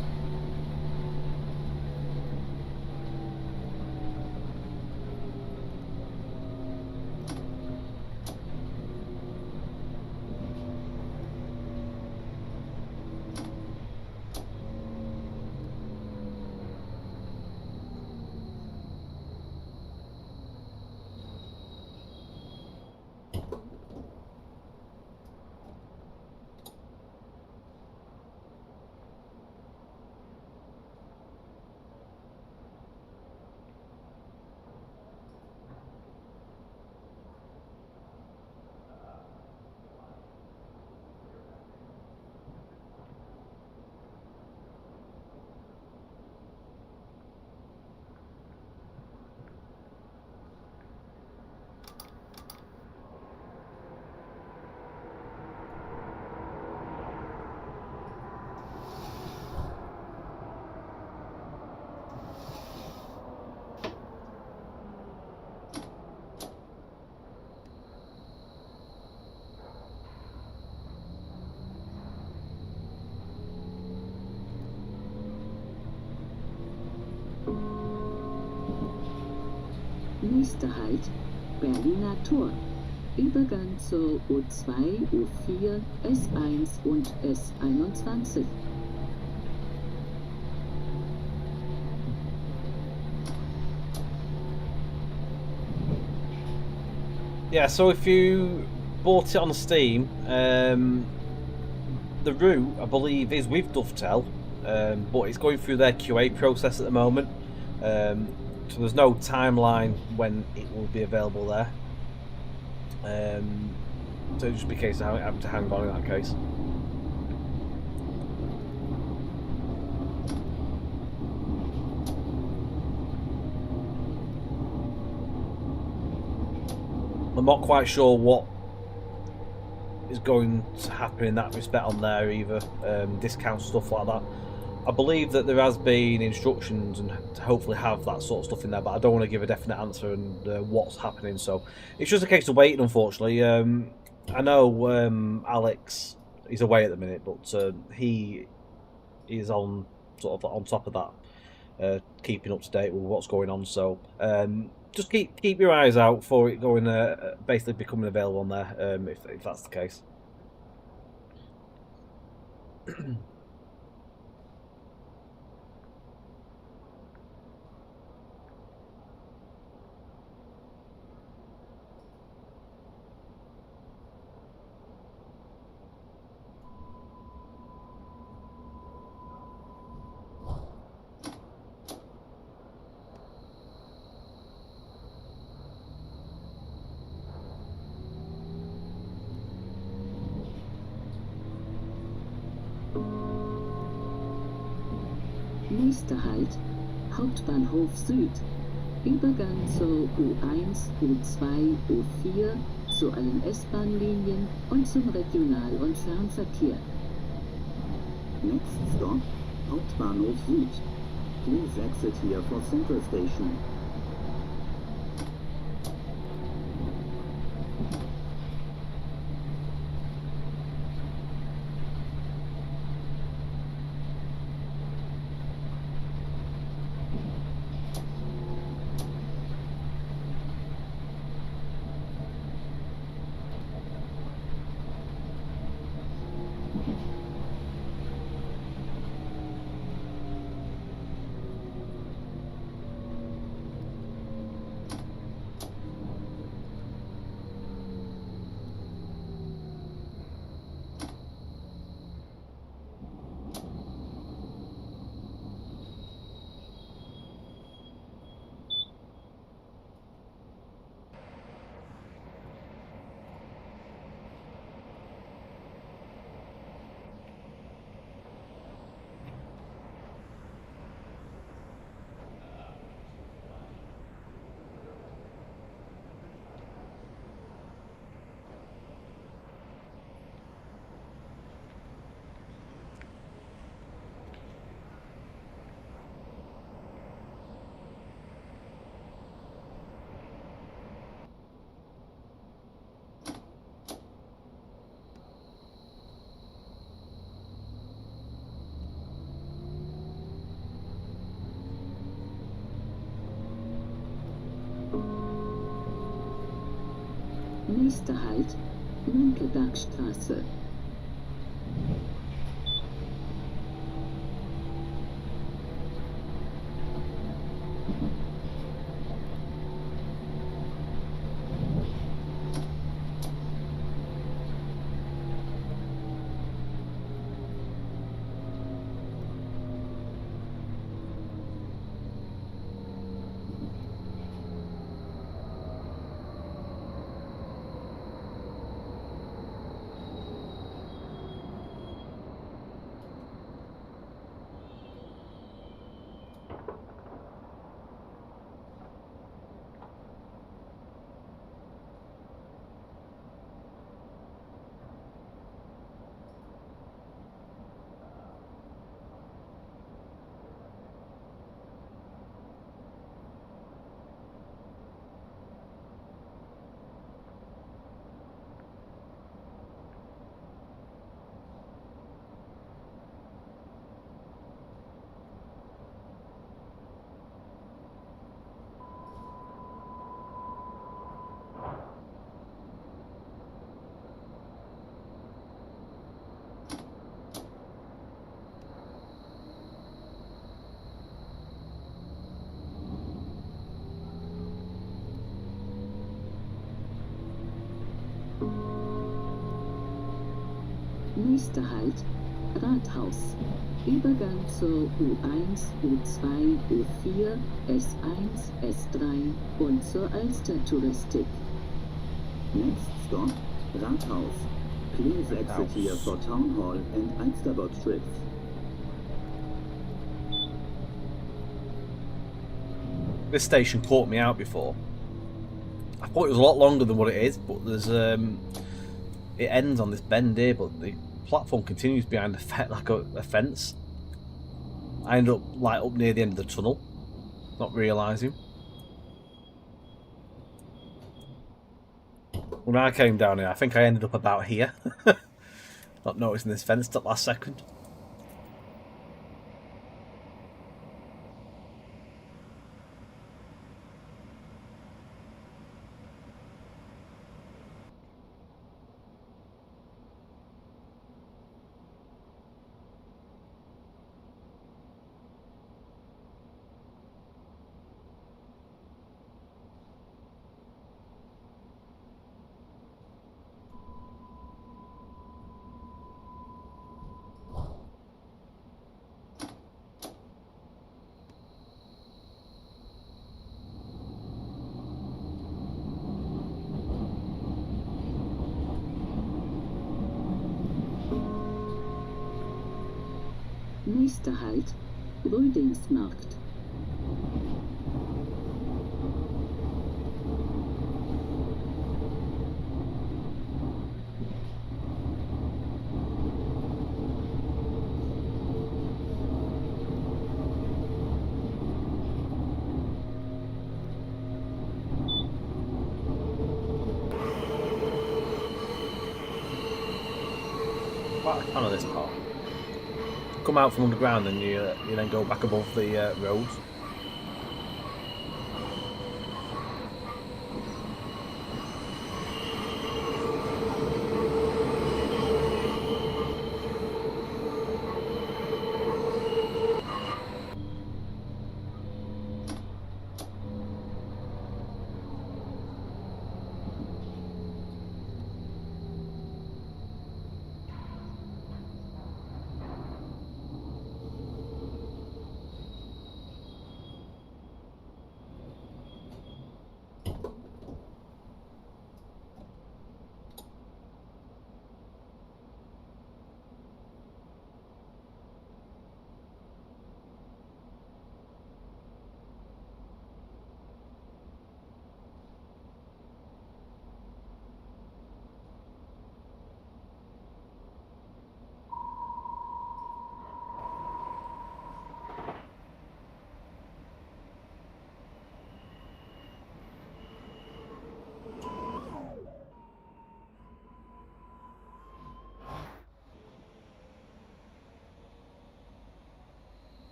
Nächster Halt, Berliner Tor. Übergang zur U2, U4, S1 und S21. Yeah, so if you bought it on Steam, the route I believe is with Dovetail, but it's going through their QA process at the moment. So there's no timeline when it will be available there. So it'll just be a case of having to hang on in that case. I'm not quite sure what is going to happen in that respect on there either. Discounts, stuff like that. I believe that there has been instructions and to hopefully have that sort of stuff in there, but I don't want to give a definite answer and what's happening. So it's just a case of waiting, unfortunately. I know Alex is away at the minute, but he is on sort of on top of that, keeping up to date with what's going on. So just keep your eyes out for it going, basically becoming available on there, if that's the case. Nächster Halt, Hauptbahnhof Süd. Übergang zur U1, U2, U4, zu allen S-Bahn-Linien und zum Regional- und Fernverkehr. Next stop, Hauptbahnhof Süd. Please exit here for Central Station. Nächster Halt, Mönckebergstraße. Nächster Halt, Rathaus. Übergang zur U1, U2, U4, S1, S3 und zur Alster-Touristik. Next stop, Rathaus. Please exit here for Town Hall and Alsterbot trips. This station caught me out before. I thought it was a lot longer than what it is, but there's it ends on this bend here, but the platform continues behind a fence. I end up like up near the end of the tunnel, not realising. When I came down here, I think I ended up about here. Not noticing this fence at last second. Nächster Halt, Rödingsmarkt. Quite a fan of this part. Come out from underground and you then go back above the roads.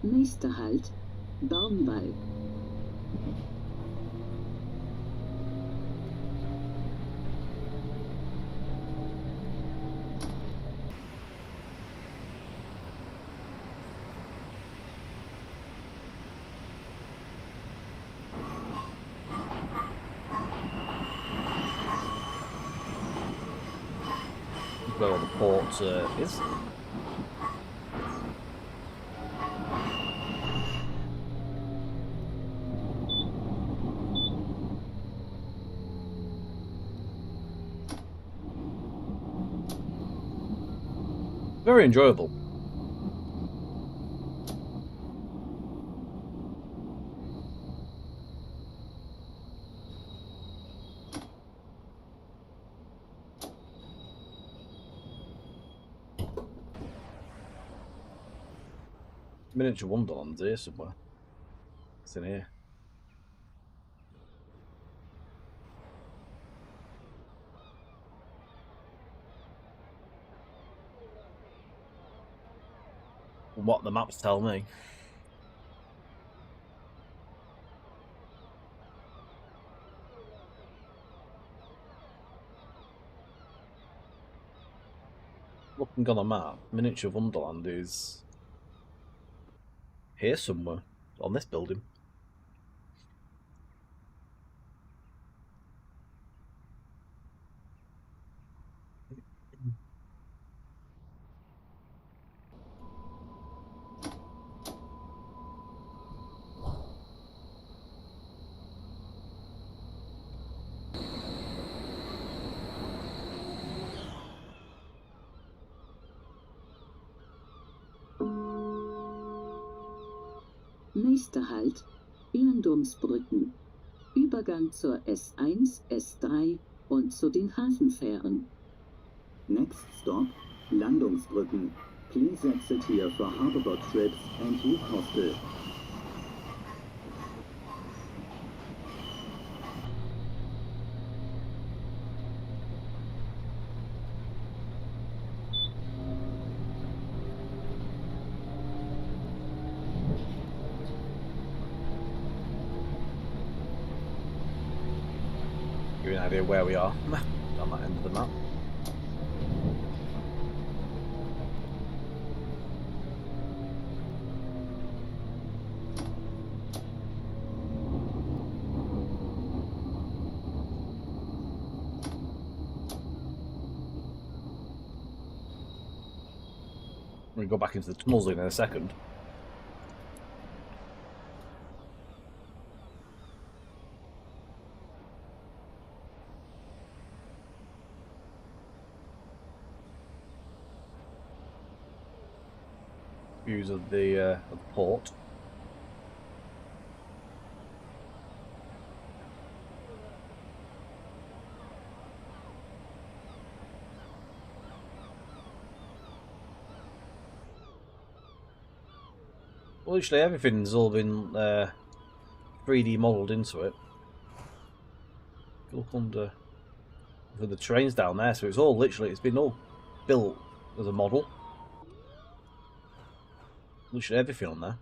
Nächster Halt, Baumwall. Where all the port is. Very enjoyable. Miniature Wonderland's here somewhere. It's in here. From what the maps tell me. Looking on the map, Miniature Wonderland is here somewhere on this building. Nächster Halt, Landungsbrücken. Übergang zur S1, S3 und zu den Hafenfähren. Next stop, Landungsbrücken. Please exit here for harborboat trips and youth hostel. Give you an idea where we are on that end of the map. We'll go back into the tunnels in a second. Views of the port. Well, literally everything's all been 3D modelled into it. Look under for the trains down there, so it's all literally, it's been all built as a model. Literally everything on there.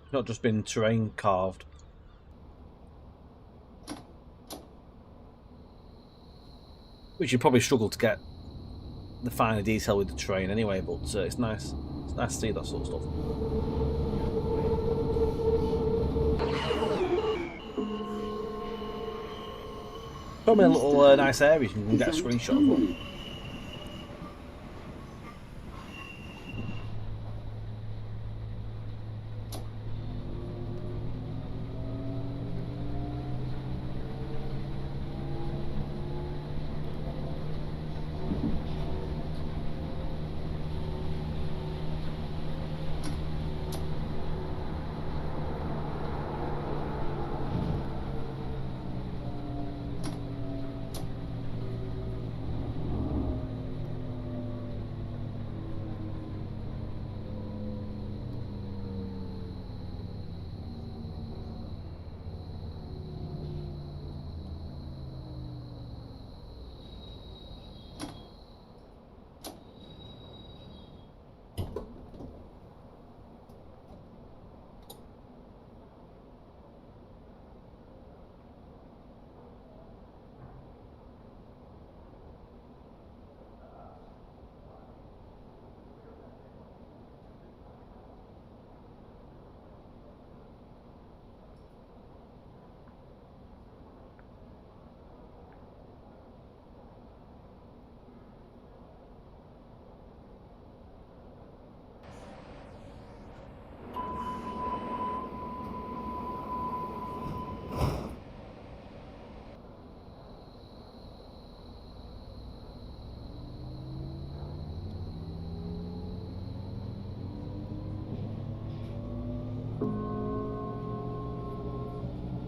It's not just been terrain carved. Which you probably struggle to get the finer detail with the train anyway, but it's nice. It's nice to see that sort of stuff. Probably a little nice area you can get a screenshot of them.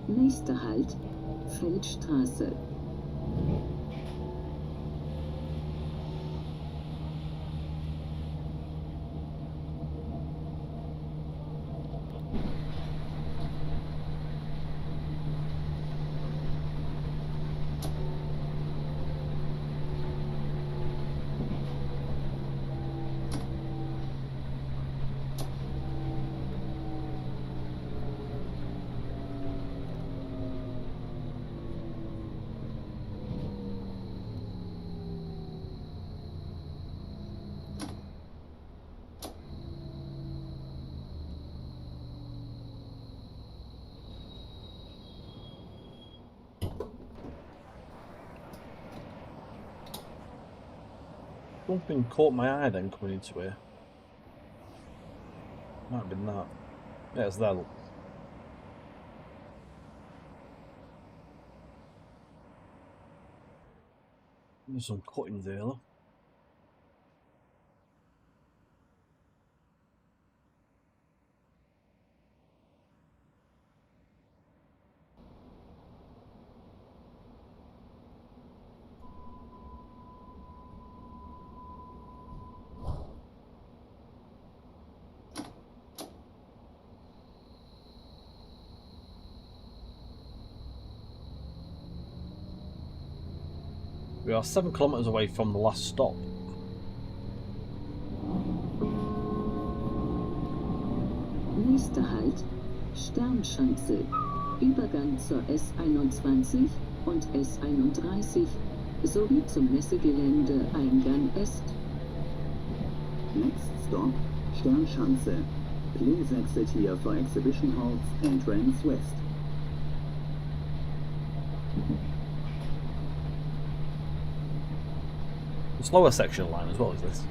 Nächster Halt, Feldstraße. Something caught my eye then coming into here. Might have been that. Yeah, it's that. There's some cuttings here, look. we are 7 kilometres away from the last stop. Nächster Halt, Sternschanze. Übergang zur S21 und S31 sowie zum Messegelände Eingang Est. Next stop, Sternschanze. Please exit here for exhibition halls, entrance west. The slower section line as well as this.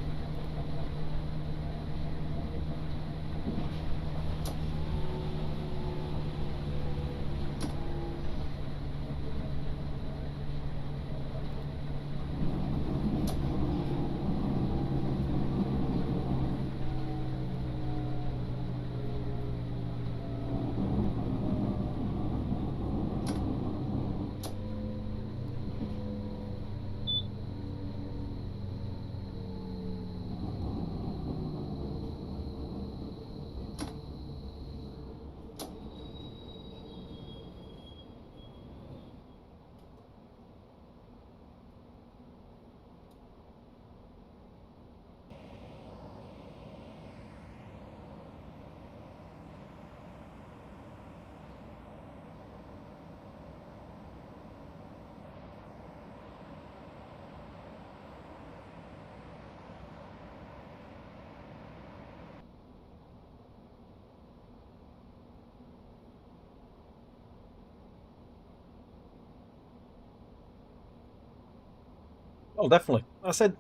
Oh, definitely. I said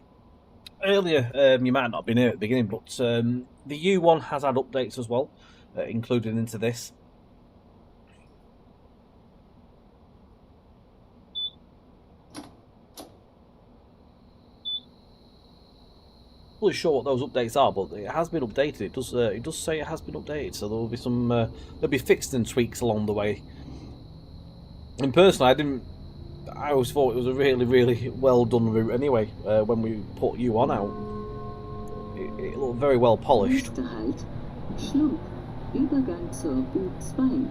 earlier, you might not have been here at the beginning, but the U1 has had updates as well, included into this. Fully sure what those updates are, but it has been updated. It does say it has been updated, so there will be some there'll be fixed and tweaks along the way. And personally, I always thought it was a really well done route anyway. When we put U1 out, it looked very well polished. Nächster Halt, Schlump. Übergang zur U2.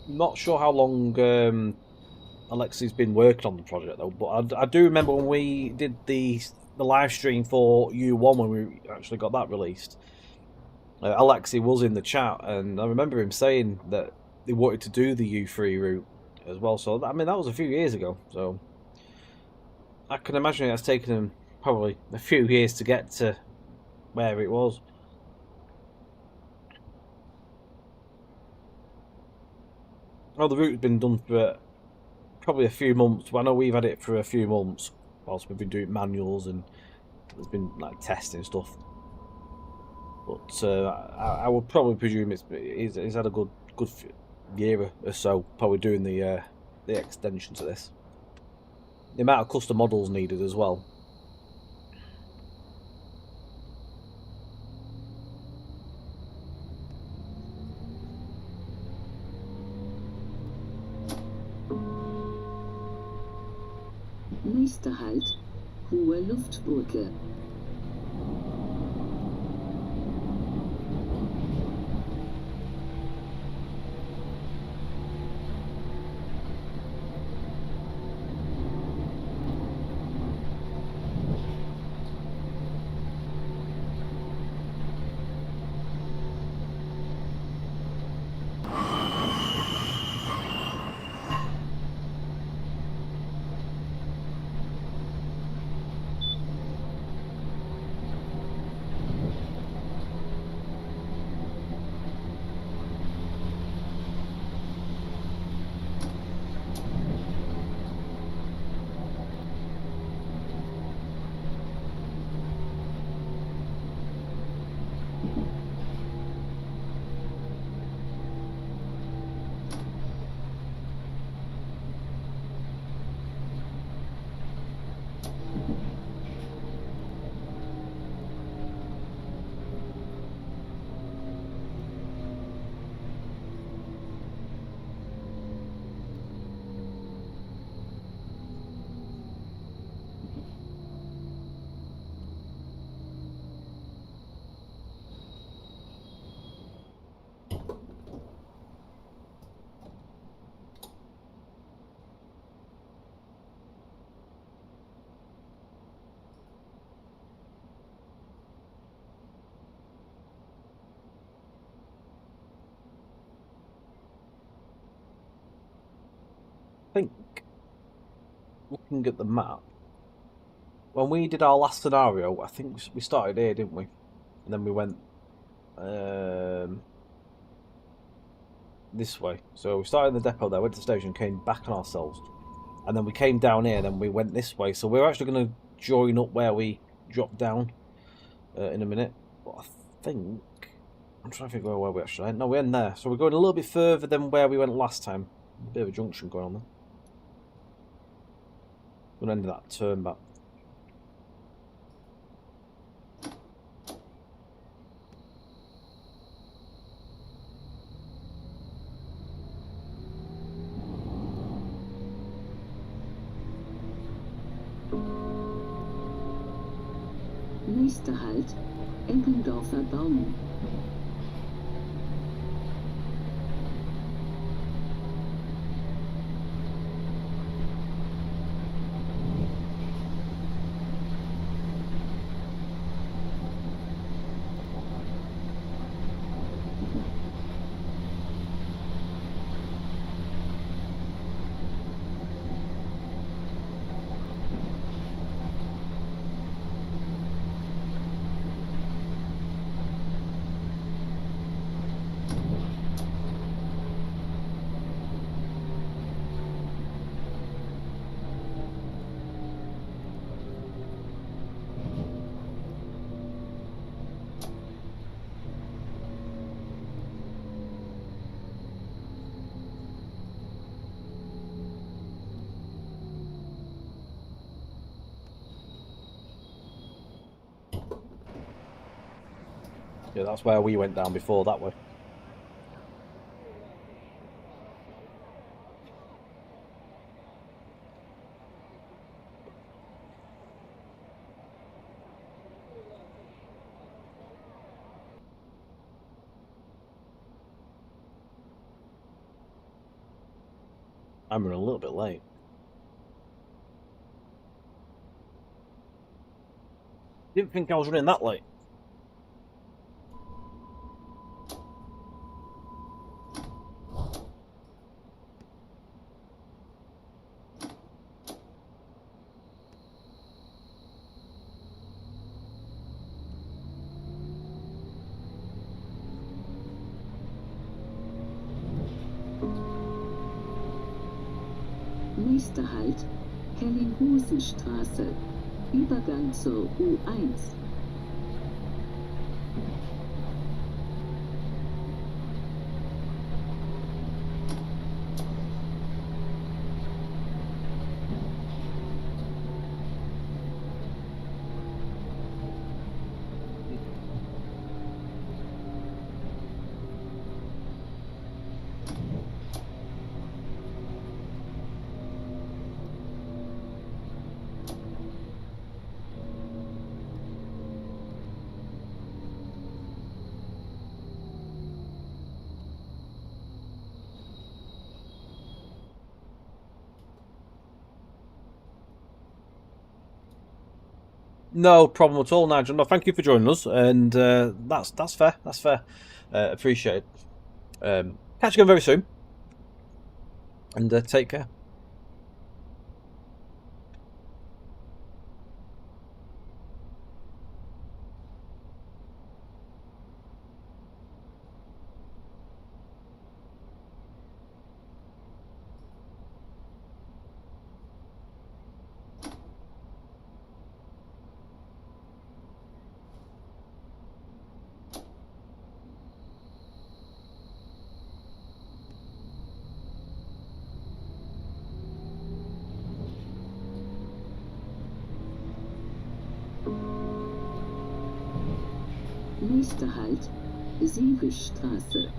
Not sure how long Alexi's been working on the project though, but I do remember when we did the live stream for U1 when we actually got that released. Alexi was in the chat, and I remember him saying that they wanted to do the U3 route as well. So I mean that was a few years ago. So I can imagine it's taken them probably a few years to get to where it was. Well, the route's been done for probably a few months. Well, I know we've had it for a few months whilst we've been doing manuals and there's been like testing stuff. But I would probably presume it's had a good year or so, probably doing the extension to this. The amount of custom models needed as well. Nächster Halt, Hohe Luftbrücke. think, looking at the map, when we did our last scenario, I think we started here, didn't we? And then we went this way. So we started in the depot there, went to the station, came back on ourselves. And then we came down here, and then we went this way. So we're actually going to join up where we dropped down in a minute. But I think... I'm trying to figure out where we actually went. No, we went there. So we're going a little bit further than where we went last time. A bit of a junction going on there. We're going to end that turn back. Nächster Halt, Enkendorfer Baum. Yeah, that's where we went down before, that way. I'm running a little bit late. Didn't think I was running that late. Nächster Halt, Kellinghusenstraße, Übergang zur U1. No problem at all, Nigel. No, thank you for joining us, and that's fair. That's fair. Appreciate it. Catch you again very soon, and take care. Nächster Halt, Siegesstraße.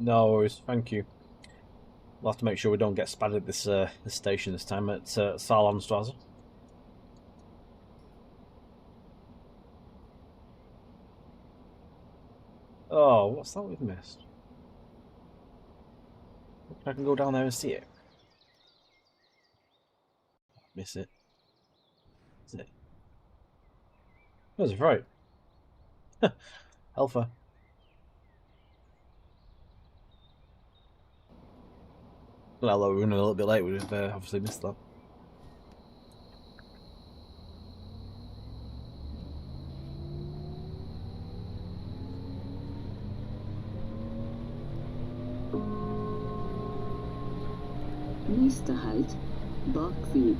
No worries, thank you. We'll have to make sure we don't get spattered at this this station this time at Saarlandstraße. Oh, what's that we've missed? I can go down there and see it. Miss it. Is it? Oh, it's right. Alpha. Well, we're running a little bit late. We've obviously missed that. Nächster Halt, Borgweg.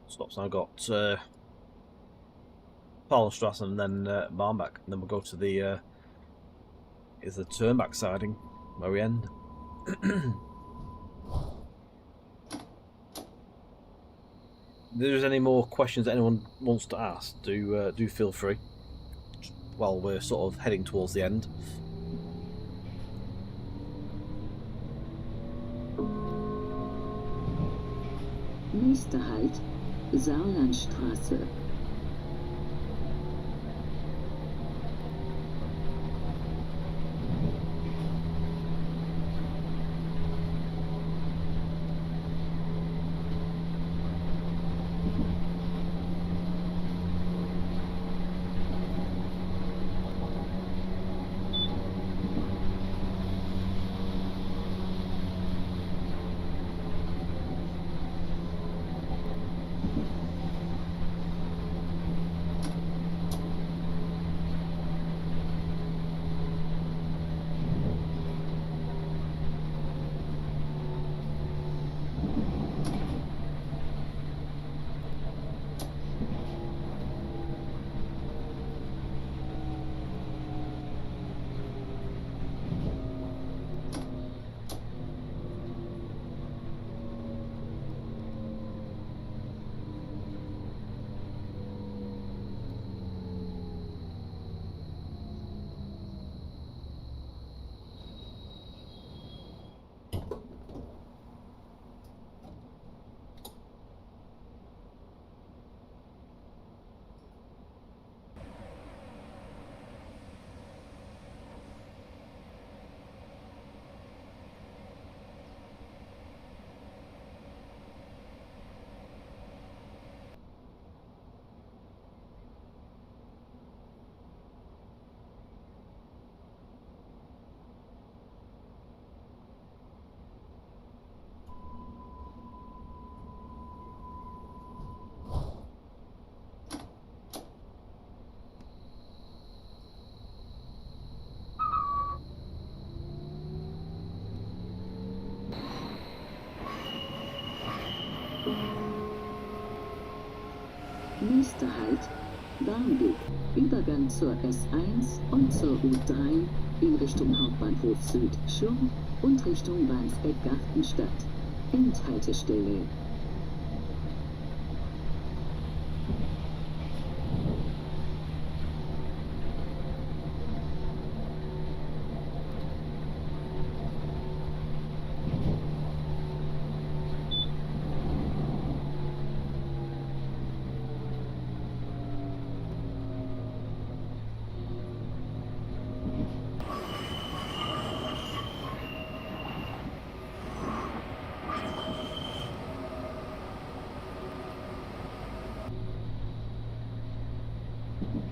Stops now got Paulstrasse and then Barmbach, and then we'll go to the is the Turnback siding where we end. If there's any more questions that anyone wants to ask, do feel free. While we're sort of heading towards the end. Nächster Halt, Saarlandstraße. Nächster Halt, Barmbek. Übergang zur S1 und zur U3 in Richtung Hauptbahnhof Süd Schlumm und Richtung Wandsbek-Gartenstadt. Endhaltestelle.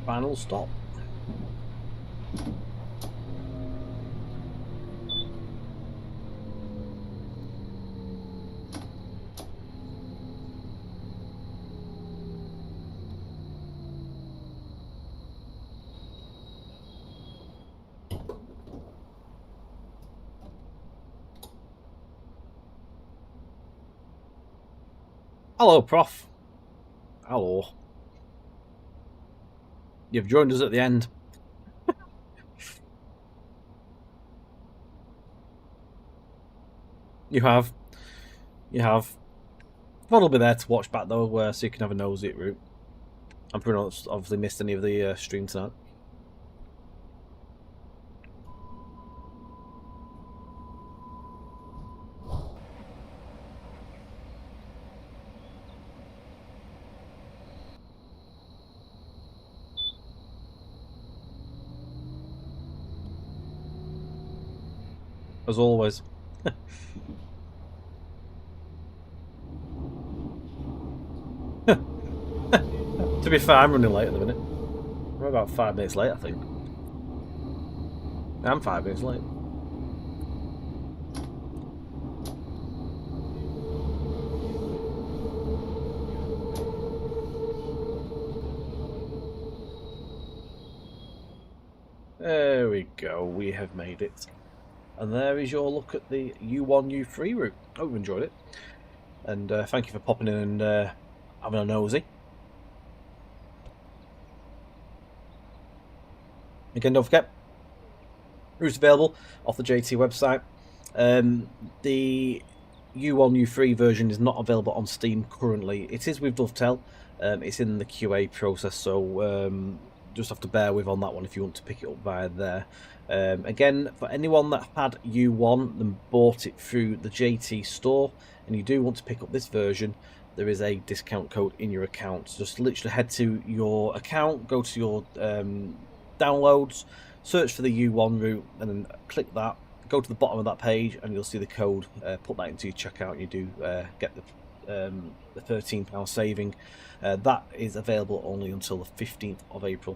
Final stop. Hello, Prof. Hello. You've joined us at the end. You have. You have. Fun will be there to watch back though, so you can have a nosy at route. I'm pretty much obviously missed any of the stream tonight. As always. To be fair, I'm running late at the minute. We're about 5 minutes late, I think. I'm 5 minutes late. There we go, we have made it. And there is your look at the U1 U3 route. Hope you've enjoyed it. And thank you for popping in and having a nosy. Again, don't forget, routes available off the JT website. The U1 U3 version is not available on Steam currently. It is with Dovetail. It's in the QA process, so just have to bear with on that one if you want to pick it up via there. Again, for anyone that had U1 and bought it through the JT store and you do want to pick up this version, there is a discount code in your account. So just literally head to your account, go to your downloads, search for the U1 route and then click that, go to the bottom of that page and you'll see the code. Put that into your checkout and you do get the £13 saving. That is available only until the 15th of April.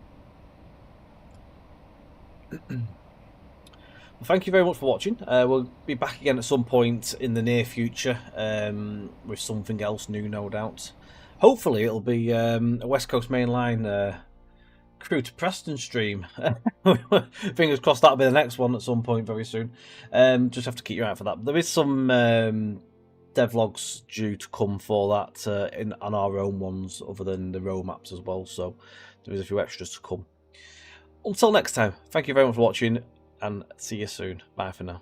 Well, thank you very much for watching. We'll be back again at some point in the near future with something else new, no doubt. Hopefully it'll be a West Coast Main Line Crew to Preston stream. Fingers crossed that'll be the next one at some point very soon. Just have to keep your eye out for that. There is some devlogs due to come for that on our own ones other than the road maps as well, so there is a few extras to come. Until next time, thank you very much for watching and see you soon. Bye for now.